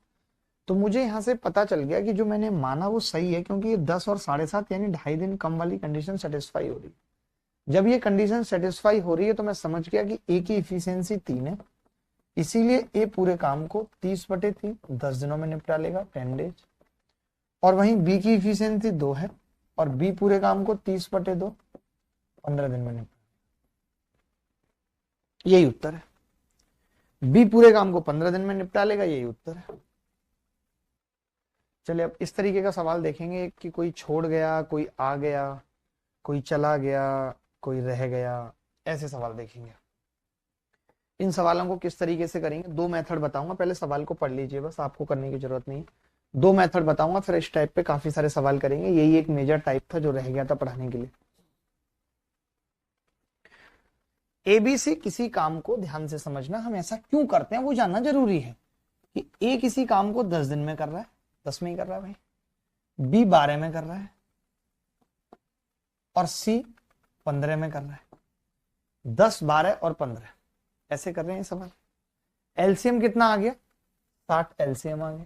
तो मुझे यहाँ से पता चल गया कि जो मैंने माना वो सही है, क्योंकि ये 10 और 7.5 यानी 2.5 दिन कम वाली कंडीशन सेटिस्फाई हो रही है। जब ये कंडीशन सेटिस्फाई हो रही है तो मैं समझ गया कि ए की इफिशियंसी 3 है, इसीलिए ए पूरे काम को 30/3 10 दिनों में निपटा लेगा, 10 डेज। और वहीं बी की इफिशियंसी 2 है, और बी पूरे काम को 30/2 15 दिन में निपटा, यही उत्तर है। बी पूरे काम को 15 दिन में निपटा लेगा, यही उत्तर है। चलिए अब इस तरीके का सवाल देखेंगे कि कोई छोड़ गया, कोई आ गया, कोई चला गया, कोई रह गया, ऐसे सवाल देखेंगे। इन सवालों को किस तरीके से करेंगे? 2 मेथड बताऊंगा, पहले सवाल को पढ़ लीजिए, बस आपको करने की जरूरत नहीं है। 2 मेथड बताऊंगा, फिर इस टाइप पे काफी सारे सवाल करेंगे। यही एक मेजर टाइप था जो रह गया था पढ़ाने के लिए। एबीसी किसी काम को, ध्यान से समझना, हम ऐसा क्यों करते हैं वो जानना जरूरी है, कि ए किसी काम को 10 दिन में कर रहा है, 10 में ही कर रहा है भाई, बी 12 में कर रहा है, और सी 15 में कर रहा है। 10 12 और 15 ऐसे कर रहे हैं सवाल। एलसीएम कितना आ गया? 60 एलसीएम आ गया।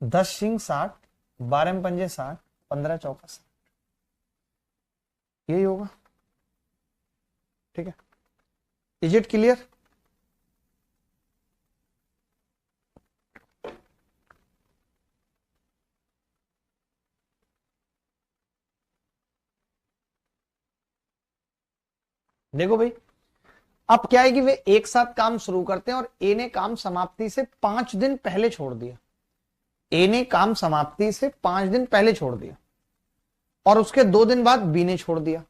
10 सिंह 60, 12 में पंजे 60, 15 चौका 60, यही होगा। ठीक है, इज इट क्लियर? देखो भाई, अब क्या है कि वे एक साथ काम शुरू करते हैं और ए ने काम समाप्ति से 5 दिन पहले छोड़ दिया। ए ने काम समाप्ति से 5 दिन पहले छोड़ दिया, और उसके 2 दिन बाद बी ने छोड़ दिया।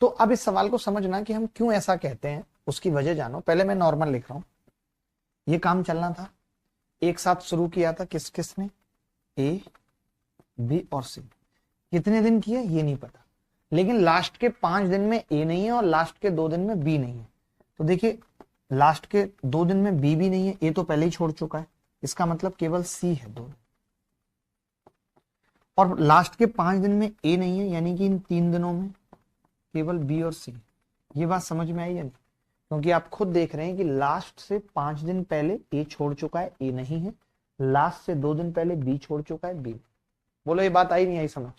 तो अब इस सवाल को समझना कि हम क्यों ऐसा कहते हैं, उसकी वजह जानो। पहले मैं नॉर्मल लिख रहा हूं, ये काम चलना था, एक साथ शुरू किया था किस किसने, ए, बी और सी। कितने दिन किया ये नहीं पता, लेकिन लास्ट के 5 दिन में ए नहीं है और लास्ट के 2 दिन में बी नहीं है। तो देखिए लास्ट के 2 दिन में बी भी नहीं है, ए तो पहले ही छोड़ चुका है, इसका मतलब केवल सी है 2। और लास्ट के 5 दिन में ए नहीं है, यानी कि इन 3 दिनों में केवल बी और सी। ये बात समझ में आई या नहीं? क्योंकि आप खुद देख रहे हैं कि लास्ट से 5 दिन पहले ए छोड़ चुका है, ए नहीं है। लास्ट से 2 दिन पहले बी छोड़ चुका है, बी। बोलो ये बात आई नहीं आई समझ?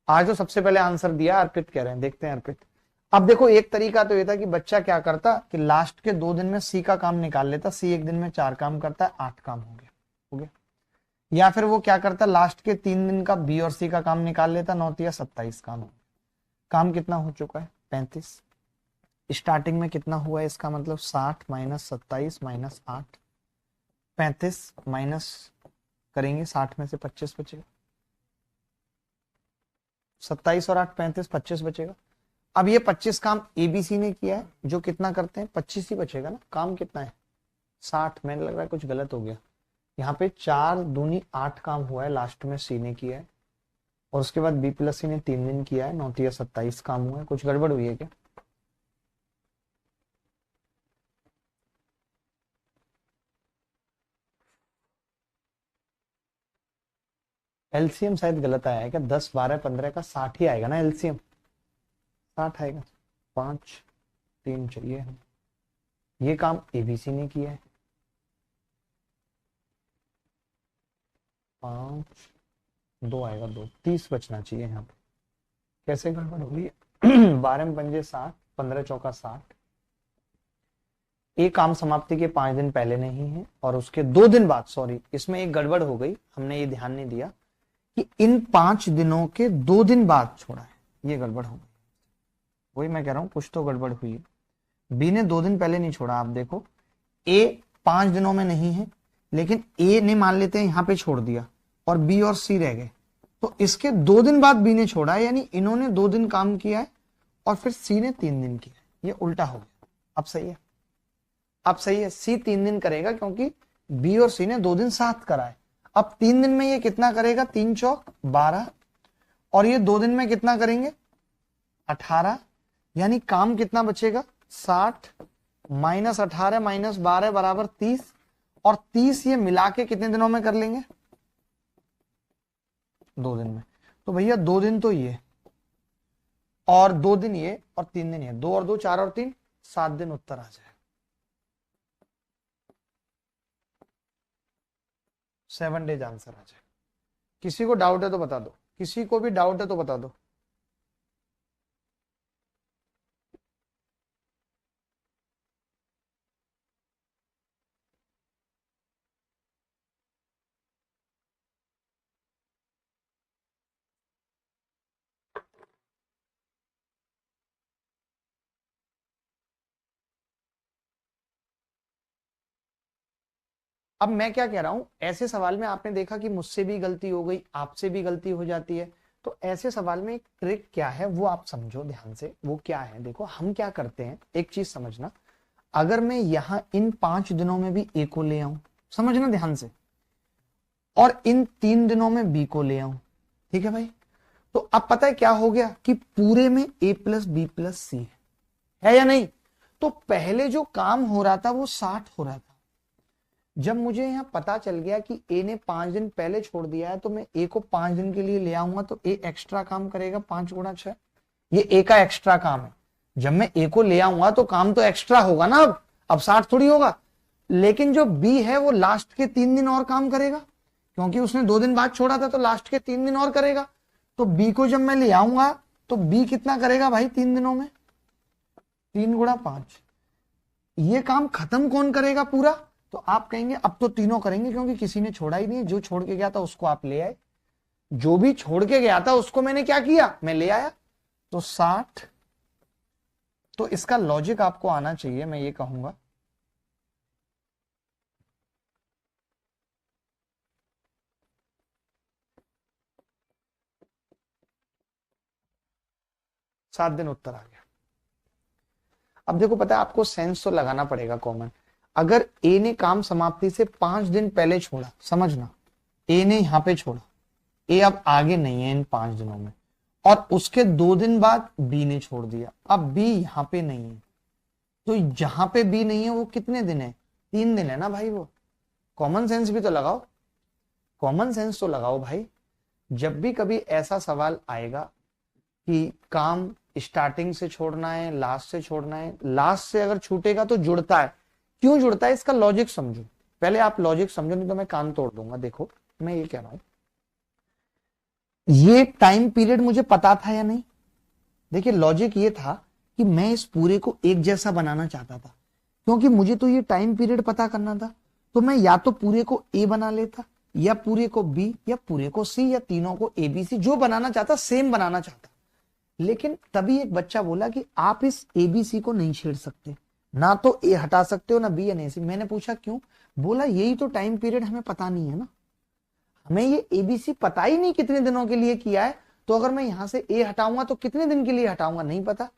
आज तो सबसे पहले आंसर दिया अर्पित कह रहे हैं, देखते हैं अर्पित। अब देखो एक तरीका तो ये था कि बच्चा क्या करता कि लास्ट के 2 दिन में सी का काम निकाल लेता, सी एक दिन में 4 काम करता है, 8 काम हो गया, हो गया। या फिर वो क्या करता, लास्ट के 3 दिन का बी और सी का काम निकाल लेता, 9 या 27 काम हो गया। काम कितना हो चुका है, 35। स्टार्टिंग में कितना हुआ है, इसका मतलब 60 माइनस 27 माइनस 8, 35 माइनस करेंगे 60 में से 25 बचेगा, 27 और 8 35, 25 बचेगा। अब ये 25 काम एबीसी ने किया है, जो कितना करते हैं 25 ही बचेगा ना। काम कितना है 60, मैंने लग रहा है कुछ गलत हो गया यहाँ पे, 4 दूनी 8 काम हुआ है, लास्ट में सी ने किया है। और उसके बाद बी प्लस सी ने 3 दिन किया है, 9 या 27 काम हुआ है। कुछ गड़बड़ हुई है क्या? एलसीएम शायद गलत आया है क्या? 10 12 15 का 60 ही आएगा ना एलसीएम, 60 आएगा। 5 3 चाहिए हम। ये काम एबीसी ने किया है, 5 2 आएगा, 2 30 बचना चाहिए यहाँ पे। कैसे गड़बड़ हो गई? 12 में पंजे 60, 15 चौका 60। एक काम समाप्ति के 5 दिन पहले नहीं है और उसके 2 दिन बाद, सॉरी इसमें एक गड़बड़ हो गई, हमने ये ध्यान नहीं दिया कि इन 5 दिनों के 2 दिन बाद छोड़ा है, ये गड़बड़ हो गई। वही मैं कह रहा हूं कुछ तो गड़बड़ हुई है। बी ने 2 दिन पहले नहीं छोड़ा, आप देखो ए 5 दिनों में नहीं है, लेकिन ए ने मान लेते हैं यहां पे छोड़ दिया और बी और सी रह गए, तो इसके 2 दिन बाद बी ने छोड़ा है, यानी इन्होंने 2 दिन काम किया है और फिर सी ने 3 दिन किया है। ये उल्टा हो गया। अब सही है, अब सही है। सी 3 दिन करेगा क्योंकि बी और सी ने 2 दिन साथ करा है। अब 3 दिन में ये कितना करेगा, 3 चौक 12, और ये 2 दिन में कितना करेंगे 18, यानी काम कितना बचेगा 60 माइनस 18 माइनस 12 बराबर 30, और 30 ये मिला के कितने दिनों में कर लेंगे, 2 दिन में। तो भैया 2 दिन तो ये और 2 दिन ये और 3 दिन ये, 2 और 2 4 और 3 7 दिन उत्तर आ जाए। 7 डेज आंसर आ जाए। किसी को डाउट है तो बता दो, किसी को भी डाउट है तो बता दो। अब मैं क्या कह रहा हूं, ऐसे सवाल में आपने देखा कि मुझसे भी गलती हो गई, आपसे भी गलती हो जाती है, तो ऐसे सवाल में एक ट्रिक क्या है वो आप समझो ध्यान से। वो क्या है, देखो हम क्या करते हैं, एक चीज समझना। अगर मैं यहां इन 5 दिनों में भी ए को ले आऊं, समझना ध्यान से, और इन 3 दिनों में बी को ले आऊं, ठीक है भाई, तो अब पता है क्या हो गया कि पूरे में ए प्लस बी प्लस सी है या नहीं? तो पहले जो काम हो रहा था वो 60 हो रहा था। जब मुझे यहाँ पता चल गया कि ए ने 5 दिन पहले छोड़ दिया है, तो मैं ए को 5 दिन के लिए ले आऊंगा, तो ए एक्स्ट्रा काम करेगा 5 गुणा 6। ये ए का एक्स्ट्रा काम है। जब मैं ए को ले आऊंगा तो काम तो एक्स्ट्रा होगा ना, अब 60 थोड़ी होगा। लेकिन जो बी है वो लास्ट के 3 दिन और काम करेगा, क्योंकि उसने 2 दिन बाद छोड़ा था, तो लास्ट के 3 दिन और करेगा। तो बी को जब मैं ले आऊंगा तो बी कितना करेगा भाई 3 दिनों में, 3 गुणा 5। ये काम खत्म कौन करेगा पूरा? तो आप कहेंगे अब तो तीनों करेंगे, क्योंकि किसी ने छोड़ा ही नहीं। जो छोड़ के गया था उसको आप ले आए, जो भी छोड़ के गया था उसको मैंने क्या किया, मैं ले आया। तो 60, तो इसका लॉजिक आपको आना चाहिए, मैं ये कहूंगा। सात दिन उत्तर आ गया। अब देखो पता है आपको सेंस तो लगाना पड़ेगा कॉमन। अगर ए ने काम समाप्ति से 5 दिन पहले छोड़ा, समझना, ए ने यहां पे छोड़ा, ए अब आगे नहीं है इन 5 दिनों में, और उसके 2 दिन बाद बी ने छोड़ दिया, अब बी यहां पे नहीं है, तो जहां पे बी नहीं है वो कितने दिन है, 3 दिन है ना भाई। वो कॉमन सेंस भी तो लगाओ, कॉमन सेंस तो लगाओ भाई। जब भी कभी ऐसा सवाल आएगा कि काम स्टार्टिंग से छोड़ना है, लास्ट से छोड़ना है, लास्ट से अगर छूटेगा तो जुड़ता है, क्यों जुड़ता है इसका लॉजिक समझो। पहले आप लॉजिक समझो, नहीं तो मैं कान तोड़ दूंगा। देखो मैं ये कह रहा हूं, ये टाइम पीरियड मुझे पता था या नहीं। देखिए लॉजिक ये था कि मैं इस पूरे को एक जैसा बनाना चाहता था, क्योंकि मुझे तो ये टाइम पीरियड पता करना था, तो मैं या तो पूरे को ए बना लेता, या पूरे को बी, या पूरे को सी, या तीनों को ए बी सी, जो बनाना चाहता सेम बनाना चाहता। लेकिन तभी एक बच्चा बोला कि आप इस एबीसी को नहीं छेड़ सकते, ना तो ए हटा सकते हो ना बी या नहीं सी। मैंने पूछा क्यों, बोला यही तो टाइम पीरियड हमें पता नहीं है ना, हमें ये एबीसी पता ही नहीं कितने दिनों के लिए किया है, तो अगर मैं यहां से ए हटाऊंगा तो कितने दिन के लिए हटाऊंगा, नहीं पता।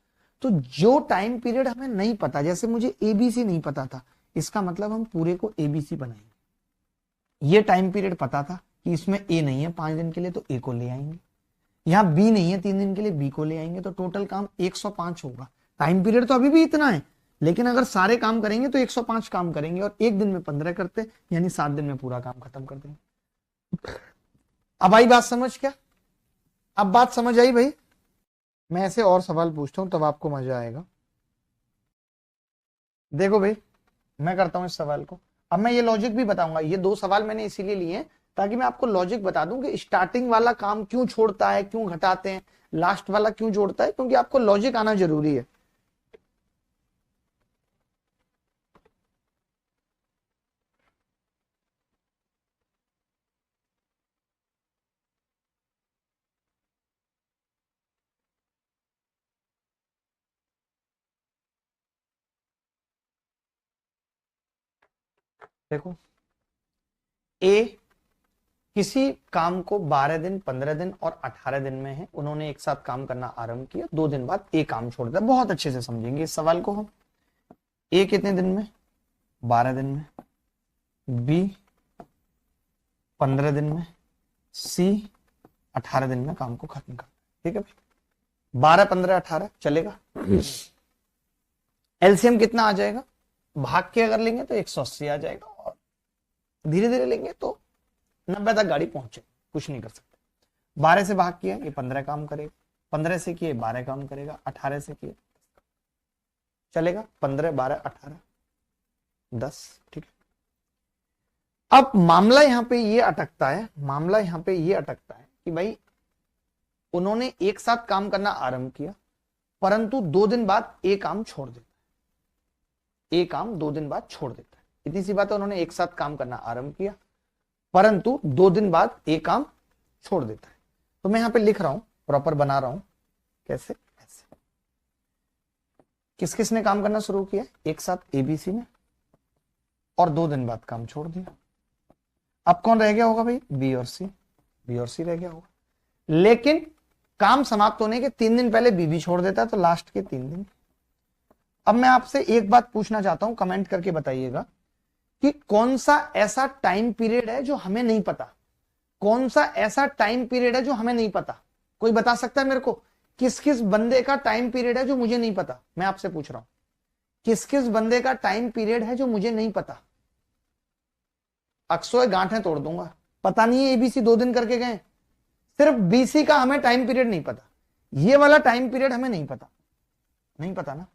तो जो टाइम पीरियड हमें नहीं पता, जैसे मुझे एबीसी नहीं पता था, इसका मतलब हम पूरे को एबीसी बनाएंगे। ये टाइम पीरियड पता था कि इसमें ए नहीं है 5 दिन के लिए, तो ए को ले आएंगे। यहाँ बी नहीं है 3 दिन के लिए, बी को ले आएंगे, तो टोटल काम 105 होगा। टाइम पीरियड तो अभी भी इतना है, लेकिन अगर सारे काम करेंगे तो 105 काम करेंगे, और एक दिन में 15 करते, यानी 7 दिन में पूरा काम खत्म कर देंगे। अब आई बात समझ क्या, अब बात समझ आई भाई। मैं ऐसे और सवाल पूछता हूं तब आपको मजा आएगा। देखो भाई मैं करता हूं इस सवाल को, अब मैं ये लॉजिक भी बताऊंगा। ये 2 सवाल मैंने इसीलिए लिए हैं ताकि मैं आपको लॉजिक बता दूं कि स्टार्टिंग वाला काम क्यों छोड़ता है, क्यों घटाते हैं, लास्ट वाला क्यों जोड़ता है, क्योंकि आपको लॉजिक आना जरूरी है। देखो ए किसी काम को 12 दिन, 15 दिन और 18 दिन में है, उन्होंने एक साथ काम करना आरंभ किया, 2 दिन बाद ए काम छोड़ दिया। बहुत अच्छे से समझेंगे इस सवाल को हम। ए कितने दिन में, 12 दिन में, बी 15 दिन में, सी 18 दिन में काम को खत्म कर। ठीक है भाई, 12, 15, 18 चलेगा। एलसीएम कितना आ जाएगा, भाग के अगर लेंगे तो 180 आ जाएगा, और धीरे धीरे लेंगे तो 90 तक गाड़ी पहुंचे, कुछ नहीं कर सकते। 12 से भाग किया ये 15 काम करेगा, 15 से किए 12 काम करेगा, 18 से किए चलेगा, 15, 12, 18, 10। ठीक है, अब मामला यहां पे ये अटकता है, मामला यहां पे ये अटकता है कि भाई उन्होंने एक साथ काम करना आरंभ किया, परंतु 2 दिन बाद एक काम छोड़ देता है, एक काम 2 दिन बाद छोड़ देता है। इतनी सी बात है, उन्होंने एक साथ काम करना आरंभ किया, परंतु 2 दिन बाद एक काम छोड़ देता है। तो मैं यहां पे लिख रहा हूं, प्रॉपर बना रहा हूं, कैसे, ऐसे। किस किस ने काम करना शुरू किया, एक साथ एबीसी ने, और 2 दिन बाद काम छोड़ दिया। अब कौन रह गया होगा भाई, बी और सी, बी और सी रह गया होगा। लेकिन काम समाप्त होने के 3 दिन पहले बी भी छोड़ देता है, तो लास्ट के 3 दिन। अब मैं आपसे एक बात पूछना चाहता हूं, कमेंट करके बताइएगा कि कौन सा ऐसा टाइम पीरियड है जो हमें नहीं पता, कौन सा ऐसा टाइम पीरियड है जो हमें नहीं पता। कोई बता सकता है मेरे को, किस किस बंदे का टाइम पीरियड है जो मुझे नहीं पता। मैं आपसे पूछ रहा हूं, किस किस बंदे का टाइम पीरियड है जो मुझे नहीं पता। अक्सोए गांठें तोड़ दूंगा, पता नहीं है एबीसी 2 दिन करके गए, सिर्फ बीसी का हमें टाइम पीरियड नहीं पता, ये वाला टाइम पीरियड हमें नहीं पता, नहीं पता ना,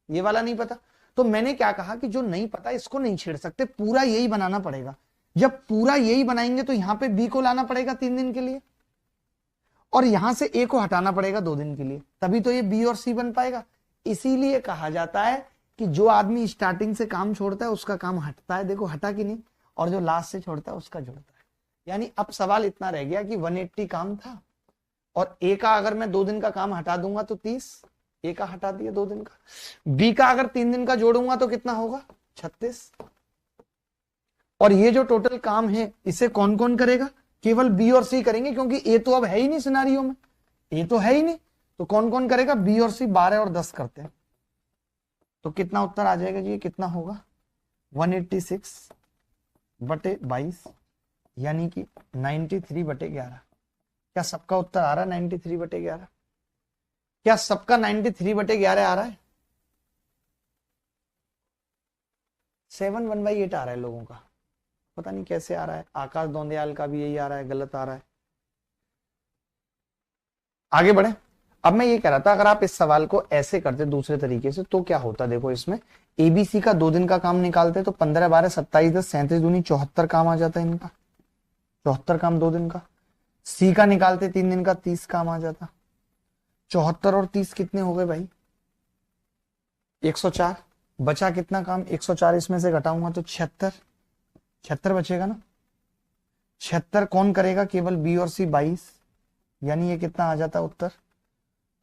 ये वाला नहीं पता। तो मैंने क्या कहा कि जो नहीं पता इसको नहीं छेड़ सकते, पूरा यही बनाना पड़ेगा। जब पूरा यही बनाएंगे तो यहां पे बी को लाना पड़ेगा 3 दिन के लिए, और यहां से ए को हटाना पड़ेगा 2 दिन के लिए, तभी तो ये बी और सी बन पाएगा। इसीलिए कहा जाता है कि जो आदमी स्टार्टिंग से काम छोड़ता है उसका काम हटता है, देखो हटा कि नहीं, और जो लास्ट से छोड़ता है उसका जुड़ता है। यानी अब सवाल इतना रह गया कि 180 काम था, और ए का अगर मैं 2 दिन का काम हटा दूंगा तो 30, ए का हटा दिया 2 दिन का, बी का अगर 3 दिन का जोड़ूंगा तो कितना होगा, 36। और ये जो टोटल काम है इसे कौन कौन करेगा, केवल बी और सी करेंगे, क्योंकि ए तो अब है ही नहीं सिनारियो में, ए तो है ही नहीं, तो कौन कौन करेगा, बी और सी। 12 और 10 करते हैं, तो कितना उत्तर आ जाएगा जी, कितना होगा, 186/22 यानी कि 93/11। क्या सबका उत्तर आ रहा है 93/11? क्या सबका 93/11 आ रहा है? 7 1/8 आ रहा है लोगों का, पता नहीं कैसे आ रहा है। आकाश दोंदियाल का भी यही आ रहा है, गलत आ रहा है। आगे बढ़े। अब मैं ये कह रहा था, अगर आप इस सवाल को ऐसे करते दूसरे तरीके से तो क्या होता। देखो इसमें एबीसी का 2 दिन का काम निकालते तो 15 12 27 10 37 दूनी 74 काम आ जाता है इनका, 74 काम 2 दिन का। सी का निकालते 3 दिन का, 30 काम आ जाता। 74 और 30 कितने हो गए भाई? 104। बचा कितना काम? 104 इसमें से घटाऊंगा तो 76, 76 बचेगा ना। 76 कौन करेगा? केवल बी और सी 22, यानी ये कितना आ जाता उत्तर?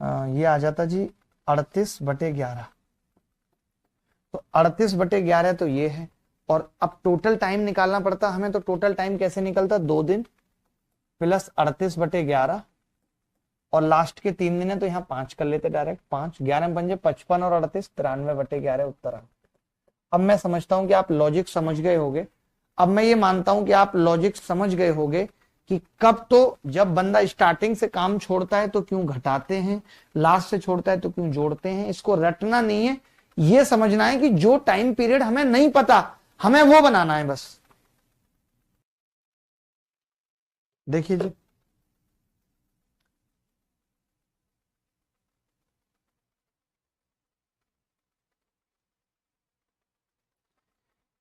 ये आ जाता जी 38/11। तो 38/11 तो ये है। और अब टोटल टाइम निकालना पड़ता हमें, तो टोटल टाइम कैसे निकलता? 2 दिन प्लस 38/11 और लास्ट के 3 दिन है तो यहाँ 5 कर लेते डायरेक्ट। 5 11 पंजे 55 और 38 93/11 उत्तर आ। अब मैं समझता हूं कि आप लॉजिक समझ गए होगे। अब मैं ये मानता हूं कि आप लॉजिक समझ गए होगे कि कब तो जब बंदा स्टार्टिंग से काम छोड़ता है तो क्यों घटाते हैं, लास्ट से छोड़ता है तो क्यों जोड़ते हैं। इसको रटना नहीं है, ये समझना है कि जो टाइम पीरियड हमें नहीं पता हमें वो बनाना है बस। देखिए जी,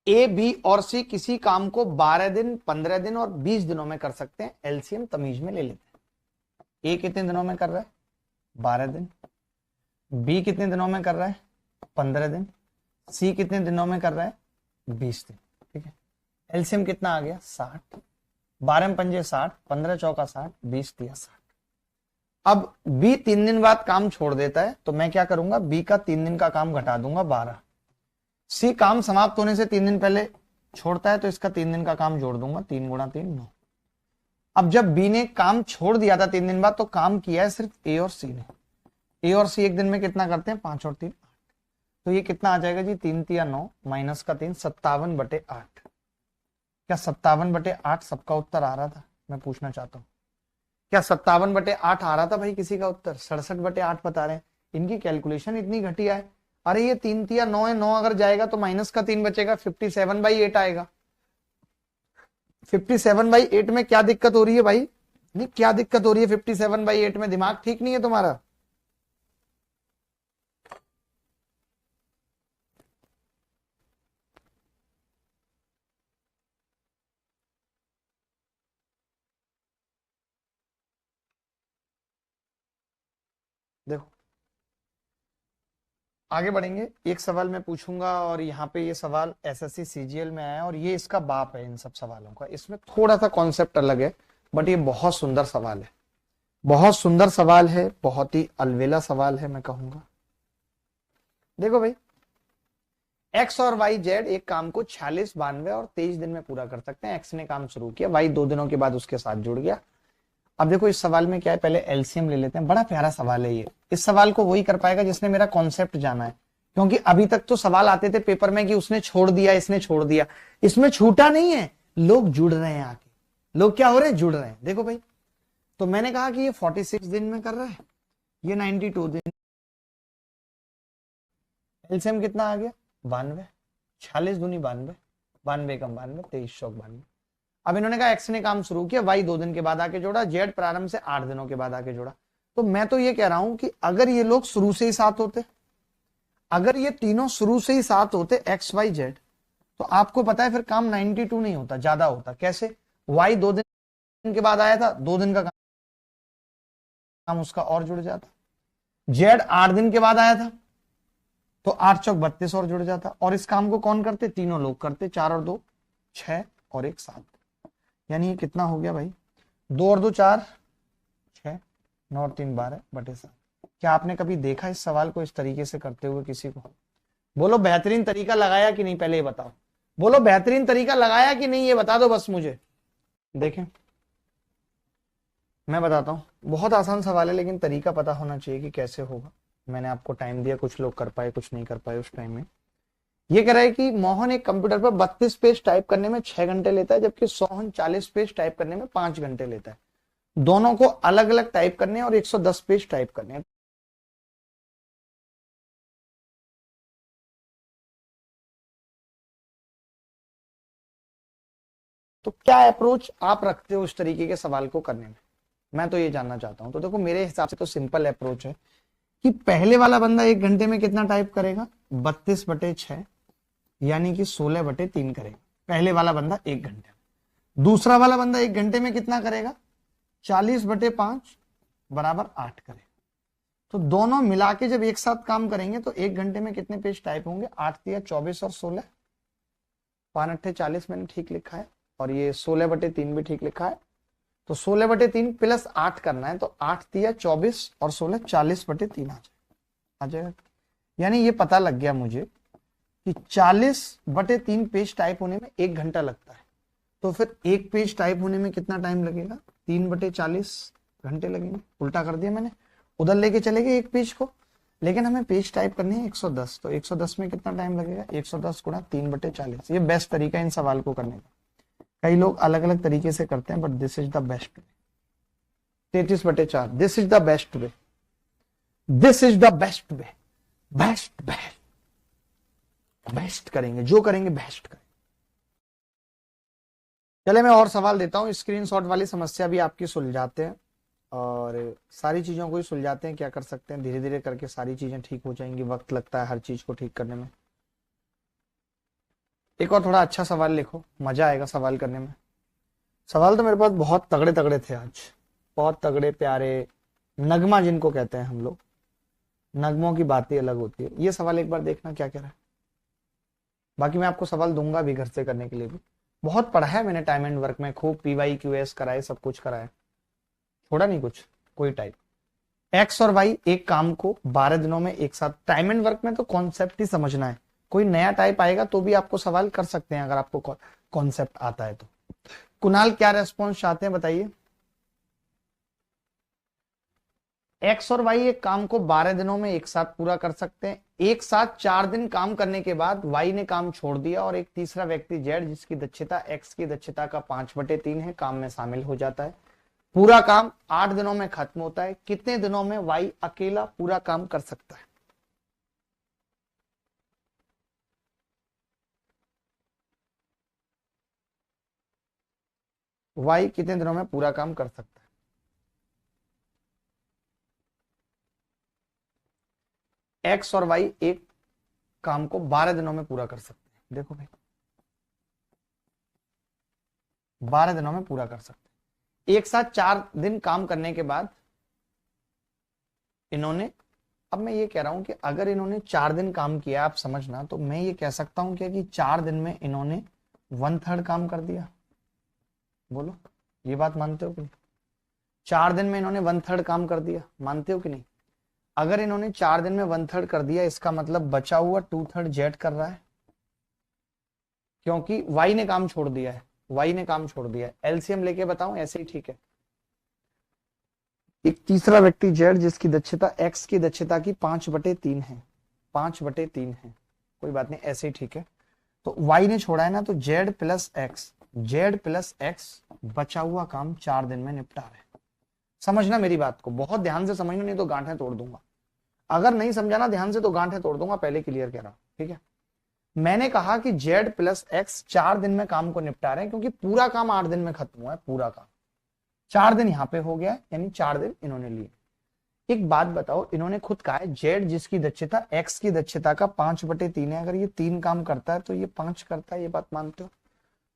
ए बी और सी किसी काम को 12 दिन 15 दिन और 20 दिनों में कर सकते हैं। एलसीएम तमीज में ले लेते हैं। ए कितने दिनों में कर रहा है? 12 दिन। बी कितने दिनों में कर रहा है? 15 दिन। सी कितने दिनों में कर रहा है? 20 दिन। ठीक है, एलसीएम कितना आ गया? 60। 12 में पंजे 60, 15 चौका 60, 20 दिया 60। अब बी 3 दिन बाद काम छोड़ देता है तो मैं क्या करूंगा? बी का 3 दिन का काम घटा दूंगा 12। सी काम समाप्त होने से 3 दिन पहले छोड़ता है तो इसका 3 दिन का काम जोड़ दूंगा, 3 गुणा 3 9। अब जब बी ने काम छोड़ दिया था 3 दिन बाद तो काम किया है सिर्फ ए और सी ने। ए और सी एक दिन में कितना करते हैं? 5 और 3 8। तो ये कितना आ जाएगा जी? 3 तिया 9 माइनस का 3 57/8। क्या 57/8 सबका उत्तर आ रहा था? मैं पूछना चाहता हूं, क्या 57/8 आ रहा था भाई किसी का उत्तर? 67/8 बता रहे हैं। इनकी कैलकुलेशन इतनी घटिया है। अरे ये 3 तिया 9 है, 9 अगर जाएगा तो माइनस का 3 बचेगा, 57/8 आएगा। 57/8 में क्या दिक्कत हो रही है भाई? नहीं, क्या दिक्कत हो रही है 57/8 में? दिमाग ठीक नहीं है तुम्हारा? देखो आगे बढ़ेंगे। एक सवाल मैं पूछूंगा और यहाँ पे ये सवाल एसएससी सीजीएल में आया और ये इसका बाप है इन सब सवालों का। इसमें थोड़ा सा कॉन्सेप्ट अलग है बट ये बहुत सुंदर सवाल है, बहुत सुंदर सवाल है, बहुत ही अलबेला सवाल है मैं कहूंगा। देखो भाई, एक्स और वाई जेड एक काम को 46 92 और 23 दिन में पूरा कर सकते हैं। एक्स ने काम शुरू किया, वाई 2 दिनों के बाद उसके साथ जुड़ गया। अब देखो इस सवाल में क्या है, पहले एलसीएम ले लेते हैं। बड़ा प्यारा सवाल है ये। इस सवाल को वही कर पाएगा जिसने मेरा कॉन्सेप्ट जाना है, क्योंकि अभी तक तो सवाल आते थे पेपर में कि उसने छोड़ दिया, इसने छोड़ दिया। इसमें छूटा नहीं है, लोग जुड़ रहे हैं आके। लोग क्या हो रहे हैं? जुड़ रहे हैं। देखो भाई, तो मैंने कहा कि ये 46 दिन में कर रहा है, ये 92 दिन। एलसीएम कितना आ गया? 92। 46 दूनी 92, 92 कम 92, 23 चौक 92। अब इन्होंने कहा एक्स ने काम शुरू किया, वाई 2 दिन के बाद आके जोड़ा, जेड प्रारंभ से 8 दिनों के बाद आके जोड़ा। तो मैं तो ये कह रहा हूं कि अगर ये लोग शुरू से ही साथ होते, अगर ये तीनों शुरू से ही साथ होते एक्स वाई जेड, तो आपको पता है फिर काम 92 नहीं होता, ज्यादा होता। कैसे? वाई 2 दिन के बाद आया था, 2 दिन का काम उसका और जुड़ जाता। जेड 8 दिन के बाद आया था तो 8 चौक 32 और जुड़ जाता। और इस काम को कौन करते? तीनों लोग करते। 4 और 2 6 और 1 7। यानी ये कितना हो गया भाई? 2 और 2 4 6, 9 और 3 12/7। क्या आपने कभी देखा इस सवाल को इस तरीके से करते हुए किसी को? बोलो बेहतरीन तरीका लगाया कि नहीं, पहले ये बताओ। बोलो बेहतरीन तरीका लगाया कि नहीं, ये बता दो बस मुझे। देखें मैं बताता हूं, बहुत आसान सवाल है लेकिन तरीका पता होना चाहिए कि कैसे होगा। मैंने आपको टाइम दिया, कुछ लोग कर पाए कुछ नहीं कर पाए उस टाइम में। ये कह रहा है कि मोहन एक कंप्यूटर पर 32 पेज टाइप करने में 6 घंटे लेता है, जबकि सोहन 40 पेज टाइप करने में 5 घंटे लेता है। दोनों को अलग अलग टाइप करने हैं और 110 पेज टाइप करने हैं। तो क्या अप्रोच आप रखते हो उस तरीके के सवाल को करने में, मैं तो ये जानना चाहता हूं। तो देखो मेरे हिसाब से तो सिंपल अप्रोच है कि पहले वाला बंदा 1 घंटे में कितना टाइप करेगा, 32/6 यानी कि 16/3 करेगा पहले वाला बंदा 1 घंटे में। दूसरा वाला बंदा 1 घंटे में कितना करेगा, 40/5 बराबर 8 करेगा। तो दोनों मिला के जब एक साथ काम करेंगे तो 1 घंटे में कितने पेज टाइप होंगे, 8 तिया 24 और 16, 5 40 मैंने ठीक लिखा है, और ये 16/3 भी ठीक लिखा है। तो 16/3 प्लस 8 करना है, तो 8 तिया 24 और 16 40/3 आ जाएगा। यानी ये पता लग गया मुझे कि 40/3 पेज टाइप होने में 1 घंटा लगता है। तो फिर एक पेज टाइप होने में कितना टाइम लगेगा, 3/40 घंटे लगेंगे। उल्टा कर दिया मैंने, उधर लेके चले गए एक पेज को, लेकिन हमें पेज टाइप करनी है 110। तो 110 में कितना टाइम लगेगा, 110 गुणा 3/40। ये बेस्ट तरीका है इन सवाल को करने का। कई लोग अलग अलग तरीके से करते हैं, but this is the best way. 33/4, this is the best way, this is the best way. Best best best करेंगे, जो करेंगे बेस्ट करेंगे। चले मैं और सवाल देता हूं, स्क्रीनशॉट वाली समस्या भी आपकी सुलझाते हैं और सारी चीजों को ही सुलझाते हैं। क्या कर सकते हैं, धीरे धीरे करके सारी चीजें ठीक हो जाएंगी, वक्त लगता है हर चीज को ठीक करने में। एक और थोड़ा अच्छा सवाल लिखो, मजा आएगा सवाल करने में। सवाल तो मेरे पास बहुत तगड़े तगड़े थे आज, बहुत तगड़े प्यारे, नगमा जिनको कहते हैं हम लोग, नगमों की बातें अलग होती है। ये सवाल एक बार देखना क्या कह रहा है। बाकी मैं आपको सवाल दूंगा भी घर से करने के लिए भी। बहुत पढ़ा है मैंने टाइम एंड वर्क में, खूब PYQS कराए, सब कुछ कराया, छोड़ा नहीं कुछ कोई टाइप। एक्स और वाई एक काम को 12 दिनों में एक साथ, टाइम एंड वर्क में तो कॉन्सेप्ट ही समझना है। कोई नया टाइप आएगा तो भी आपको सवाल कर सकते हैं अगर आपको कॉन्सेप्ट आता है तो। कुणाल क्या रेस्पॉन्स चाहते हैं बताइए। एक्स और वाई एक काम को 12 दिनों में एक साथ पूरा कर सकते हैं। एक साथ 4 दिन काम करने के बाद वाई ने काम छोड़ दिया और एक तीसरा व्यक्ति जेड, जिसकी दक्षता एक्स की दक्षता का 5/3 है, काम में शामिल हो जाता है। पूरा काम 8 दिनों में खत्म होता है। कितने दिनों में वाई अकेला पूरा काम कर सकता है, वाई कितने दिनों में पूरा काम कर सकता है। एक्स और वाई एक काम को 12 दिनों में पूरा कर सकते हैं। देखो भाई 12 दिनों में पूरा कर सकते हैं। एक साथ 4 दिन काम करने के बाद इन्होंने, अब मैं ये कह रहा हूं कि अगर इन्होंने 4 दिन काम किया, आप समझना, तो मैं ये कह सकता हूं क्या कि 4 दिन में इन्होंने 1/3 काम कर दिया। बोलो ये बात मानते हो कि नहीं, 4 दिन में इन्होंने 1/3 काम कर दिया, मानते हो कि नहीं। अगर इन्होंने 4 दिन में 1/3 कर दिया, इसका मतलब बचा हुआ 2/3 जेड कर रहा है, क्योंकि वाई ने काम छोड़ दिया है, वाई ने काम छोड़ दिया है। एलसीएम लेके बताऊं, ऐसे ही ठीक है। एक तीसरा व्यक्ति जेड, जिसकी दक्षता एक्स की दक्षता की 5/3 है, 5/3 है, कोई बात नहीं, ऐसे ही ठीक है। तो वाई ने छोड़ा है ना, तो Z plus x, Z plus x बचा हुआ काम 4 दिन में निपटा रहे। समझना मेरी बात को, बहुत ध्यान से समझना, नहीं तो गांठें तोड़ दूंगा। अगर नहीं समझाना ध्यान से तो गांठें तोड़ दूंगा, पहले क्लियर कह रहा हूं, ठीक है। मैंने कहा कि जेड प्लस एक्स 4 दिन में काम को निपटा रहे हैं, क्योंकि पूरा काम 8 दिन में खत्म हुआ है, पूरा काम 4 दिन यहां पे हो गया है, यानी 4 दिन इन्होंने लिए। एक बात बताओ, इन्होंने खुद कहा है जेड जिसकी दक्षता एक्स की दक्षता का 5/3 है, अगर ये 3 काम करता है तो ये 5 करता है, ये बात मानते हो।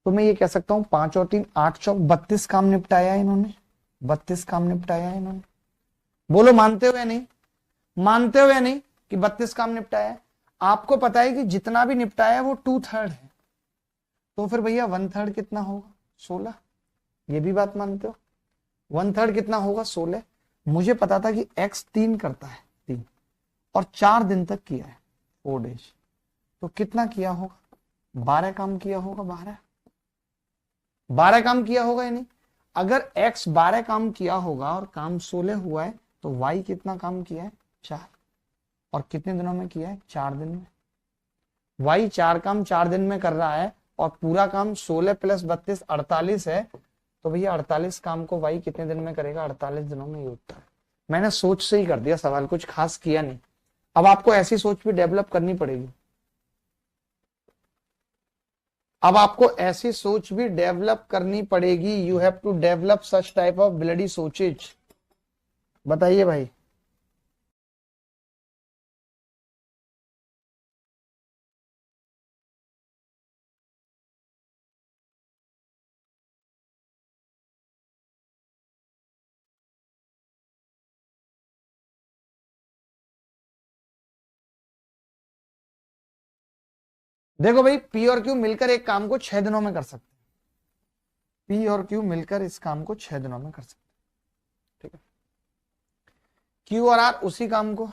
तो मैं ये कह सकता हूं 5 और 3 8 चौक 32 काम निपटाया है इन्होंने, 32 काम निपटाया है इन्होंने। बोलो मानते हो या नहीं, मानते हो या नहीं कि 32 काम निपटाया है। आपको पता है कि जितना भी निपटाया है वो 2/3 है, तो फिर भैया 1/3 कितना होगा, 16। ये भी बात मानते हो, 1/3 कितना होगा, 16। मुझे पता था कि x 3 करता है, 3, और 4 दिन तक किया है, 4 डेज, तो कितना किया होगा, 12 काम किया होगा, 12 काम किया होगा। यानी अगर x 12 काम किया होगा और काम 16 हुआ है, तो y कितना काम किया है, 4, और कितने दिनों में किया है, 4 दिन में। वाई 4 काम 4 दिन में कर रहा है और पूरा काम 16 प्लस 32 48 है, तो भैया 48 काम को वाई कितने दिन में करेगा? 48 दिनों में। ये उत्तर है। मैंने सोच से ही कर दिया सवाल, कुछ खास किया नहीं। अब आपको ऐसी सोच भी डेवलप करनी पड़ेगी, अब आपको ऐसी सोच भी डेवलप करनी पड़ेगी। You have to develop such type of bloody सोचेज। बताइए भाई। देखो भाई, पी और क्यू मिलकर एक काम को 6 दिनों में कर सकते हैं। पी और क्यू मिलकर इस काम को 6 दिनों में कर सकते हैं। ठीक है। क्यू और आर उसी काम को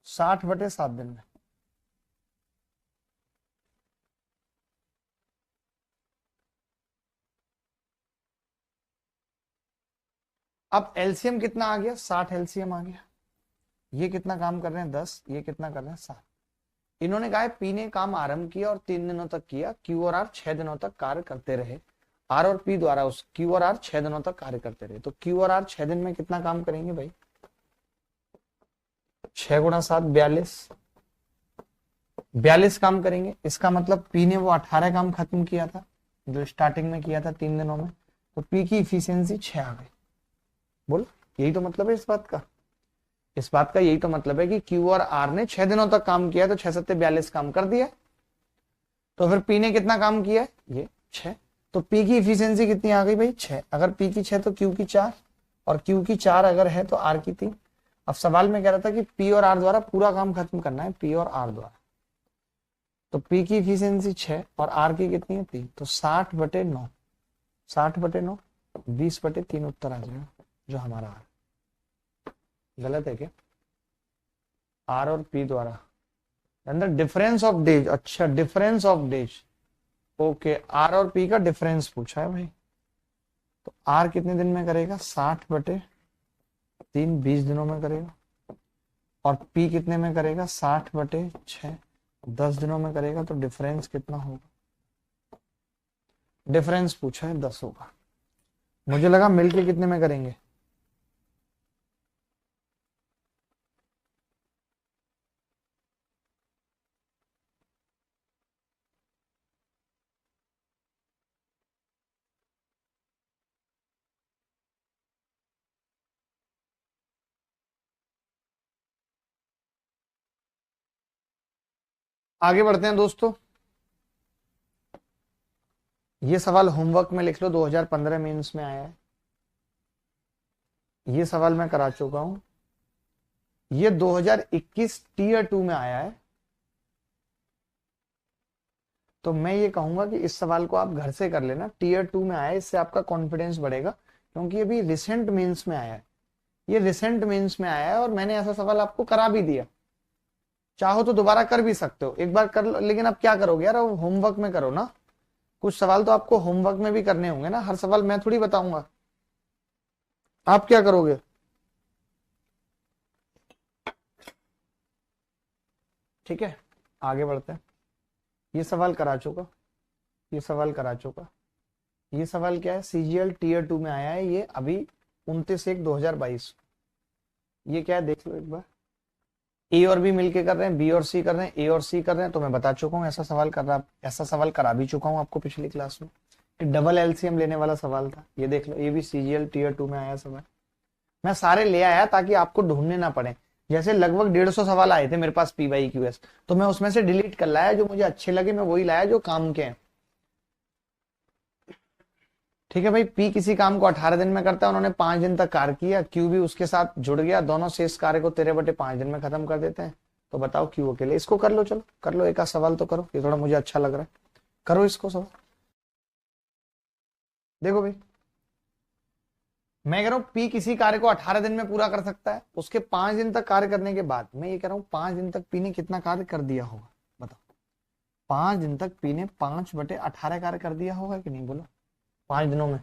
60/7 दिन में। अब एलसीएम कितना आ गया? 60 एलसीएम आ गया। ये कितना काम कर रहे हैं? 10। ये कितना कर रहे हैं? 7। इन्होंने कहा है पी ने काम आरंभ किया और 3 दिनों तक किया, क्यू और आर 6 दिनों तक कार्य करते रहे। आर और पी द्वारा उस क्यू और आर 6 दिनों तक कार्य करते रहे। तो क्यू और आर 6 दिन में कितना काम करेंगे भाई? 6 गुणा 7 42। 42 काम करेंगे। इसका मतलब पी ने वो 18 काम खत्म किया था जो स्टार्टिंग में किया था 3 दिनों में, तो पी की इफिशियंसी 6 आ गई। बोलो, यही तो मतलब है इस बात का। इस बात का यही तो मतलब है कि क्यू और आर ने 6 दिनों तक काम किया, तो 6 7 42 काम कर दिया। तो फिर पी ने कितना काम किया है? ये 6। तो पी की इफिशियंसी कितनी आ गई भाई? 6। अगर पी की 6 तो क्यू की 4, और क्यू की 4 अगर है तो आर की 3। अब सवाल में कह रहा था कि पी और आर द्वारा पूरा काम खत्म करना है, पी और आर द्वारा। तो पी की इफिशियंसी 6 और आर की कितनी है? 3। तो 60/9, 60/9 20/3 उत्तर आ जाएगा जो हमारा आर। गलत है क्या? आर और पी द्वारा अंदर डिफरेंस ऑफ डेज। अच्छा, difference of days. Okay, R और पी का डिफरेंस पूछा है भाई। तो आर कितने दिन में करेगा? 60/3 20 दिनों में करेगा। और पी कितने में करेगा? 60/6 10 दिनों में करेगा। तो डिफरेंस कितना होगा? डिफरेंस पूछा है 10 होगा। मुझे लगा मिलके कितने में करेंगे। आगे बढ़ते हैं दोस्तों। ये सवाल होमवर्क में लिख लो, 2015 मेंस में आया है। ये सवाल मैं करा चुका हूं। ये 2021 टीयर 2 में आया है। तो मैं ये कहूंगा कि इस सवाल को आप घर से कर लेना, टीयर 2 में आया है, इससे आपका कॉन्फिडेंस बढ़ेगा, क्योंकि अभी रिसेंट मेंस में आया है। ये रिसेंट मेंस में आया है और मैंने ऐसा सवाल आपको करा भी दिया। चाहो तो दोबारा कर भी सकते हो, एक बार कर लो। लेकिन अब क्या करोगे यार, होमवर्क में करो ना। कुछ सवाल तो आपको होमवर्क में भी करने होंगे ना, हर सवाल मैं थोड़ी बताऊंगा। आप क्या करोगे? ठीक है, आगे बढ़ते हैं। ये सवाल करा चुका, ये सवाल करा चुका। ये सवाल क्या है? सीजीएल टीयर 2 में आया है, ये अभी 29/1/2022। ये क्या है देख लो एक बार। ए और बी मिलके कर रहे हैं, बी और सी कर रहे हैं, ए और सी कर रहे हैं। तो मैं बता चुका हूँ, ऐसा सवाल करा भी चुका हूँ आपको पिछली क्लास में। डबल एलसीएम लेने वाला सवाल था। ये देख लो, ये भी सीजीएल टीयर 2 में आया सवाल। मैं सारे ले आया ताकि आपको ढूंढने ना पड़े। जैसे लगभग 150 सवाल आए थे मेरे पास PYQS, तो मैं उसमें से डिलीट कर लाया, जो मुझे अच्छे लगे मैं वही लाया जो काम के हैं। ठीक है भाई, पी किसी काम को 18 दिन में करता है, उन्होंने 5 दिन तक कार्य किया, क्यू भी उसके साथ जुड़ गया, दोनों शेष कार्य को 13/5 दिन में खत्म कर देते हैं। तो बताओ क्यू अकेले। इसको कर लो, चलो कर लो, एक आध सवाल तो करो, ये थोड़ा मुझे अच्छा लग रहा है। करो इसको सवाल। देखो भाई, मैं कह रहा हूं पी किसी कार्य को 18 दिन में पूरा कर सकता है, उसके 5 दिन तक कार्य करने के बाद मैं ये कह रहा हूं 5 दिन तक पी ने कितना कार्य कर दिया होगा? बताओ, 5 दिन तक पी ने 5/18 कार्य कर दिया होगा कि नहीं? बोलो, 5 दिनों में।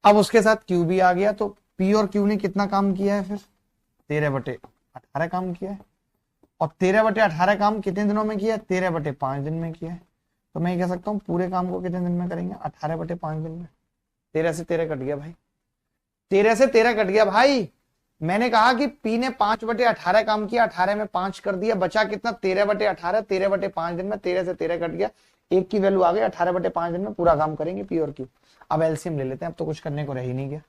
अब उसके साथ क्यू भी आ गया, तो पी और क्यू ने कितना काम किया है फिर? 13/18। 18 काम किया है, और 13/18 काम कितने दिनों में किया है? 13/5 दिन में किया है। तो मैं ये कह सकता हूँ पूरे काम को कितने दिन में करेंगे? 18/5 दिन में। 13 से 13 कट गया भाई, 13 से 13 कट गया भाई। मैंने कहा कि पी ने 5/18 काम किया, 18 में 5 कर दिया, बचा कितना? 13/18, 13/5 दिन में 13 से 13 कट गया, एक की वैल्यू आ गई, 18/5 दिन में पूरा काम करेंगे पी और क्यू। अब एलसीएम ले लेते हैं, अब तो कुछ करने को रह ही नहीं गया।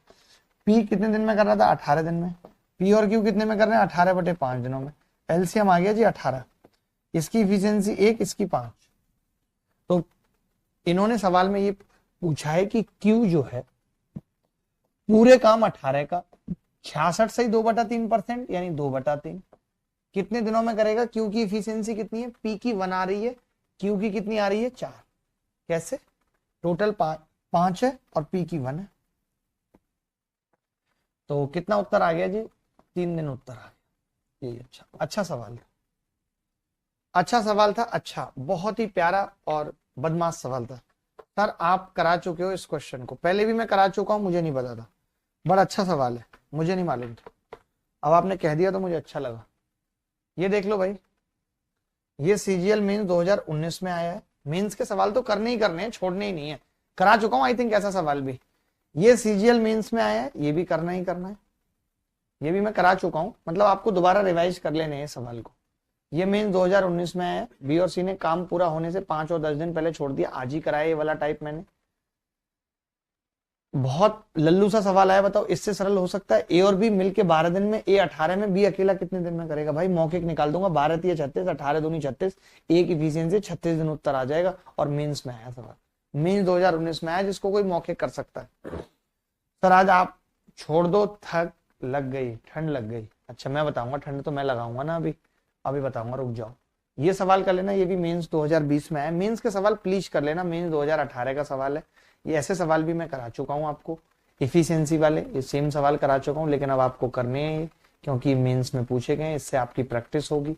पी कितने दिन में कर रहा था? 18 दिन में। पी और क्यू कितने में कर रहे हैं? 18/5 दिनों में। एलसीएम आ गया जी 18, इसकी इफिशियंसी 1, इसकी 5। तो इन्होंने सवाल में ये पूछा है कि क्यू जो है पूरे काम 18 का 66 से 2/3% यानी 2/3 कितने दिनों में करेगा? क्यू की इफिशियंसी कितनी है? पी की 1 आ रही है, क्यू की कितनी आ रही है? 4। कैसे? टोटल 5 है और पी की 1 है। तो कितना उत्तर आ गया जी? 3 दिन उत्तर आ गया। ये अच्छा सवाल था, अच्छा सवाल था, अच्छा, बहुत ही प्यारा और बदमाश सवाल था। सर आप करा चुके हो इस क्वेश्चन को, पहले भी मैं करा चुका हूं, मुझे नहीं पता था। बड़ा अच्छा सवाल है, मुझे नहीं मालूम था, अब आपने कह दिया तो मुझे अच्छा लगा। ये देख लो भाई, ये सीजीएल मेंस 2019 में आया है। मेंस के सवाल तो करने ही करने हैं, छोड़ने ही नहीं है। करा चुका हूं आई थिंक ऐसा सवाल भी। ये सीजीएल मेंस में आया है, ये भी करना ही करना है, ये भी मैं करा चुका हूं, मतलब आपको दोबारा रिवाइज कर लेने हैं सवाल को। ये मेंस 2019 में आया है, बी और सी ने काम पूरा होने से 5 और 10 दिन पहले छोड़ दिया, आज ही कराया ये वाला टाइप मैंने। बहुत लल्लू सा सवाल आया, बताओ इससे सरल हो सकता है? ए और बी मिलके 12 दिन में, ए 18 में, बी अकेला कितने दिन में करेगा? भाई मौखिक निकाल दूंगा, 12 × 36, 18 दूनी 36, ए की इफिशियंसी 36 दिन उत्तर आ जाएगा। और मेंस में आया सवाल, मेंस 2019 में आया, जिसको कोई मौखिक कर सकता है। सर आज आप छोड़ दो, थक लग गई, ठंड लग गई। अच्छा मैं बताऊंगा, ठंड तो मैं लगाऊंगा ना, अभी बताऊंगा, रुक जाओ। ये सवाल कर लेना, ये भी मेंस 2020 में आया। मेंस के सवाल प्लीज कर लेना, मेंस 2018 का सवाल है। ये ऐसे सवाल भी मैं करा चुका हूं आपको, इफिशियंसी वाले, ये सेम सवाल करा चुका हूं, लेकिन अब आपको करने हैं क्योंकि मेंस में पूछे गए, इससे आपकी प्रैक्टिस होगी।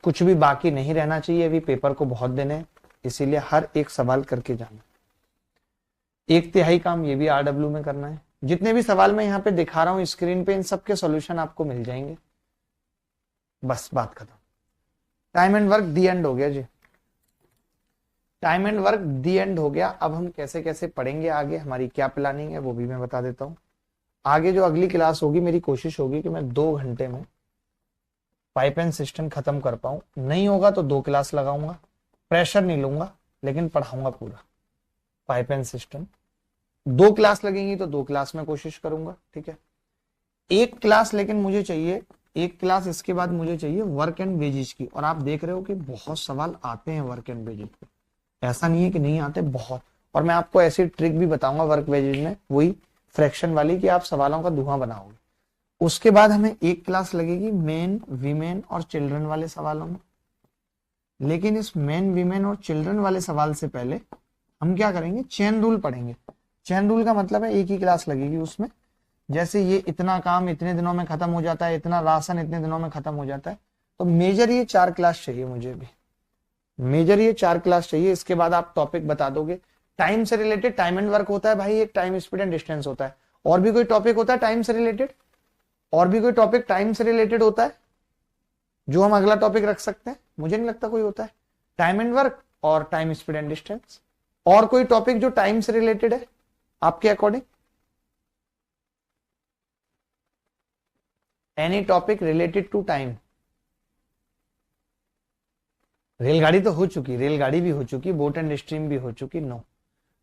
कुछ भी बाकी नहीं रहना चाहिए, अभी पेपर को बहुत दिन है, इसीलिए हर एक सवाल करके जाना। 1/3 काम ये भी आरडब्ल्यू में करना है। जितने भी सवाल मैं यहाँ पे दिखा रहा हूँ स्क्रीन पे, इन सबके सॉल्यूशन आपको मिल जाएंगे। बस बात खत्म। Time and work the end हो गया जी, time and work the end हो गया। अब हम कैसे कैसे पढ़ेंगे आगे, हमारी क्या प्लानिंग है वो भी मैं बता देता हूँ। आगे जो अगली क्लास होगी, मेरी कोशिश होगी कि मैं 2 घंटे में पाइप एंड सिस्टम खत्म कर पाऊं। नहीं होगा तो 2 क्लास लगाऊंगा, प्रेशर नहीं लूंगा, लेकिन पढ़ाऊंगा पूरा पाइप एंड सिस्टम। 2 क्लास लगेंगी तो 2 क्लास में कोशिश करूंगा, ठीक है। 1 क्लास लेकिन मुझे चाहिए, 1 क्लास इसके बाद मुझे चाहिए वर्क एंड वेजेस की। और आप देख रहे हो कि बहुत सवाल आते हैं वर्क एंड वेजेस पे, ऐसा नहीं है कि नहीं आते, बहुत। और मैं आपको ऐसी ट्रिक भी बताऊंगा वर्क वेजेस में, वही फ्रैक्शन वाली, कि आप सवालों का धुआं बनाओगे। उसके बाद हमें 1 क्लास लगेगी मेन, वीमेन और चिल्ड्रन वाले सवालों में। लेकिन इस मेन, वीमेन और चिल्ड्रन वाले सवाल से पहले हम क्या करेंगे? चेन रूल पढ़ेंगे। चेन रूल का मतलब है 1 ही क्लास लगेगी उसमें। जैसे ये इतना काम इतने दिनों में खत्म हो जाता है, इतना राशन इतने दिनों में खत्म हो जाता है, तो मेजर ये 4 क्लास चाहिए मुझे भी, मेजर ये 4 क्लास चाहिए। इसके बाद आप टॉपिक बता दोगे टाइम से रिलेटेड। टाइम एंड वर्क होता है भाई, एक टाइम, स्पीड एंड डिस्टेंस होता है। और भी कोई टॉपिक होता है टाइम से रिलेटेड? और भी कोई टॉपिक टाइम से रिलेटेड होता है जो हम अगला टॉपिक रख सकते हैं? मुझे नहीं लगता कोई होता है। टाइम एंड वर्क और टाइम, स्पीड एंड डिस्टेंस। और कोई टॉपिक जो टाइम से रिलेटेड है आपके according? Any topic related to time? रेलगाड़ी तो हो चुकी, रेलगाड़ी भी हो चुकी, बोट एंड स्ट्रीम भी हो चुकी, नो।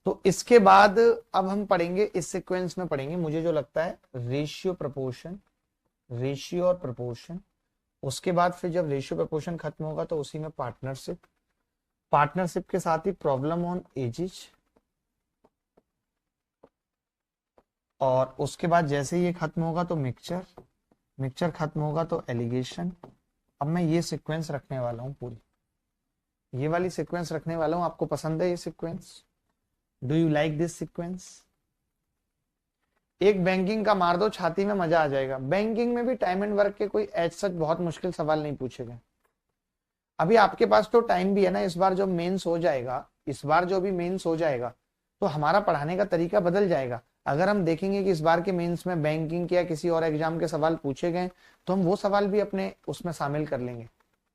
तो इसके बाद अब हम पढ़ेंगे, इस सीक्वेंस में पढ़ेंगे मुझे जो लगता है रेशियो प्रपोर्शन, रेशियो और प्रपोर्शन। उसके बाद फिर जब रेशियो प्रपोर्शन खत्म होगा तो उसी में पार्टनरशिप, पार्टनरशिप के साथ ही प्रॉब्लम ऑन एजेस। और उसके बाद जैसे ये खत्म होगा तो मिक्सचर, मिक्सचर खत्म होगा तो एलिगेशन। अब मैं ये सीक्वेंस रखने वाला हूं पूरी, ये वाली सीक्वेंस रखने वाला हूं। आपको पसंद है ये sequence? Do you like this sequence? एक बैंकिंग का मार दो छाती में, मजा आ जाएगा। बैंकिंग में भी टाइम एंड वर्क के कोई एज सच बहुत मुश्किल सवाल नहीं पूछे गए। अभी आपके पास तो टाइम भी है ना, इस बार जो मेंस हो जाएगा, इस बार जो भी मेंस हो जाएगा तो हमारा पढ़ाने का तरीका बदल जाएगा। अगर हम देखेंगे कि इस बार के मेंस में बैंकिंग के या किसी और एग्जाम के सवाल पूछे गए तो हम वो सवाल भी अपने उसमें शामिल कर लेंगे।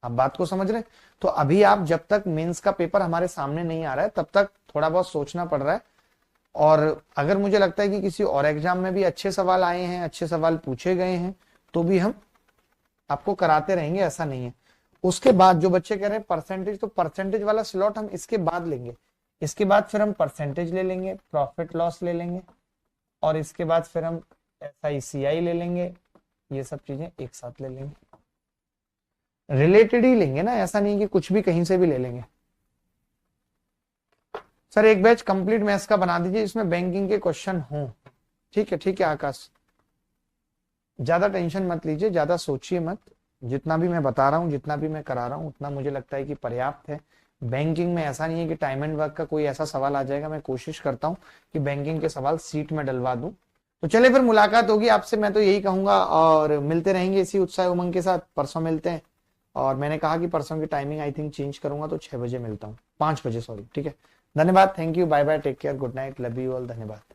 आप बात को समझ रहे हैं? तो अभी आप जब तक मेंस का पेपर हमारे सामने नहीं आ रहा है तब तक थोड़ा बहुत सोचना पड़ रहा है। और अगर मुझे लगता है कि किसी और एग्जाम में भी अच्छे सवाल आए हैं, अच्छे सवाल पूछे गए हैं, तो भी हम आपको कराते रहेंगे, ऐसा नहीं है। उसके बाद जो बच्चे कह रहे हैं परसेंटेज, तो परसेंटेज वाला स्लॉट हम इसके बाद लेंगे। इसके बाद फिर हम परसेंटेज ले लेंगे, प्रॉफिट लॉस ले लेंगे, और इसके बाद फिर हम SICI ले लेंगे। ये सब चीजें एक साथ ले लेंगे, रिलेटेड ही लेंगे ना, ऐसा नहीं कि कुछ भी कहीं से भी ले लेंगे। सर एक बैच कंप्लीट मैथ्स का बना दीजिए इसमें बैंकिंग के क्वेश्चन हो। ठीक है आकाश, ज्यादा टेंशन मत लीजिए, ज्यादा सोचिए मत। जितना भी मैं बता रहा हूँ, जितना भी मैं करा रहा हूँ, उतना मुझे लगता है कि पर्याप्त है। बैंकिंग में ऐसा नहीं है कि टाइम एंड वर्क का कोई ऐसा सवाल आ जाएगा। मैं कोशिश करता हूँ कि बैंकिंग के सवाल सीट में डलवा दूं। तो चले फिर मुलाकात होगी आपसे, मैं तो यही कहूंगा, और मिलते रहेंगे इसी उत्साह उमंग के साथ। परसों मिलते हैं, और मैंने कहा कि परसों की टाइमिंग आई थिंक चेंज करूंगा, तो 6 बजे मिलता हूँ, 5 बजे सॉरी। ठीक है, धन्यवाद, thank you, bye bye, take care, good night, love you all, धन्यवाद।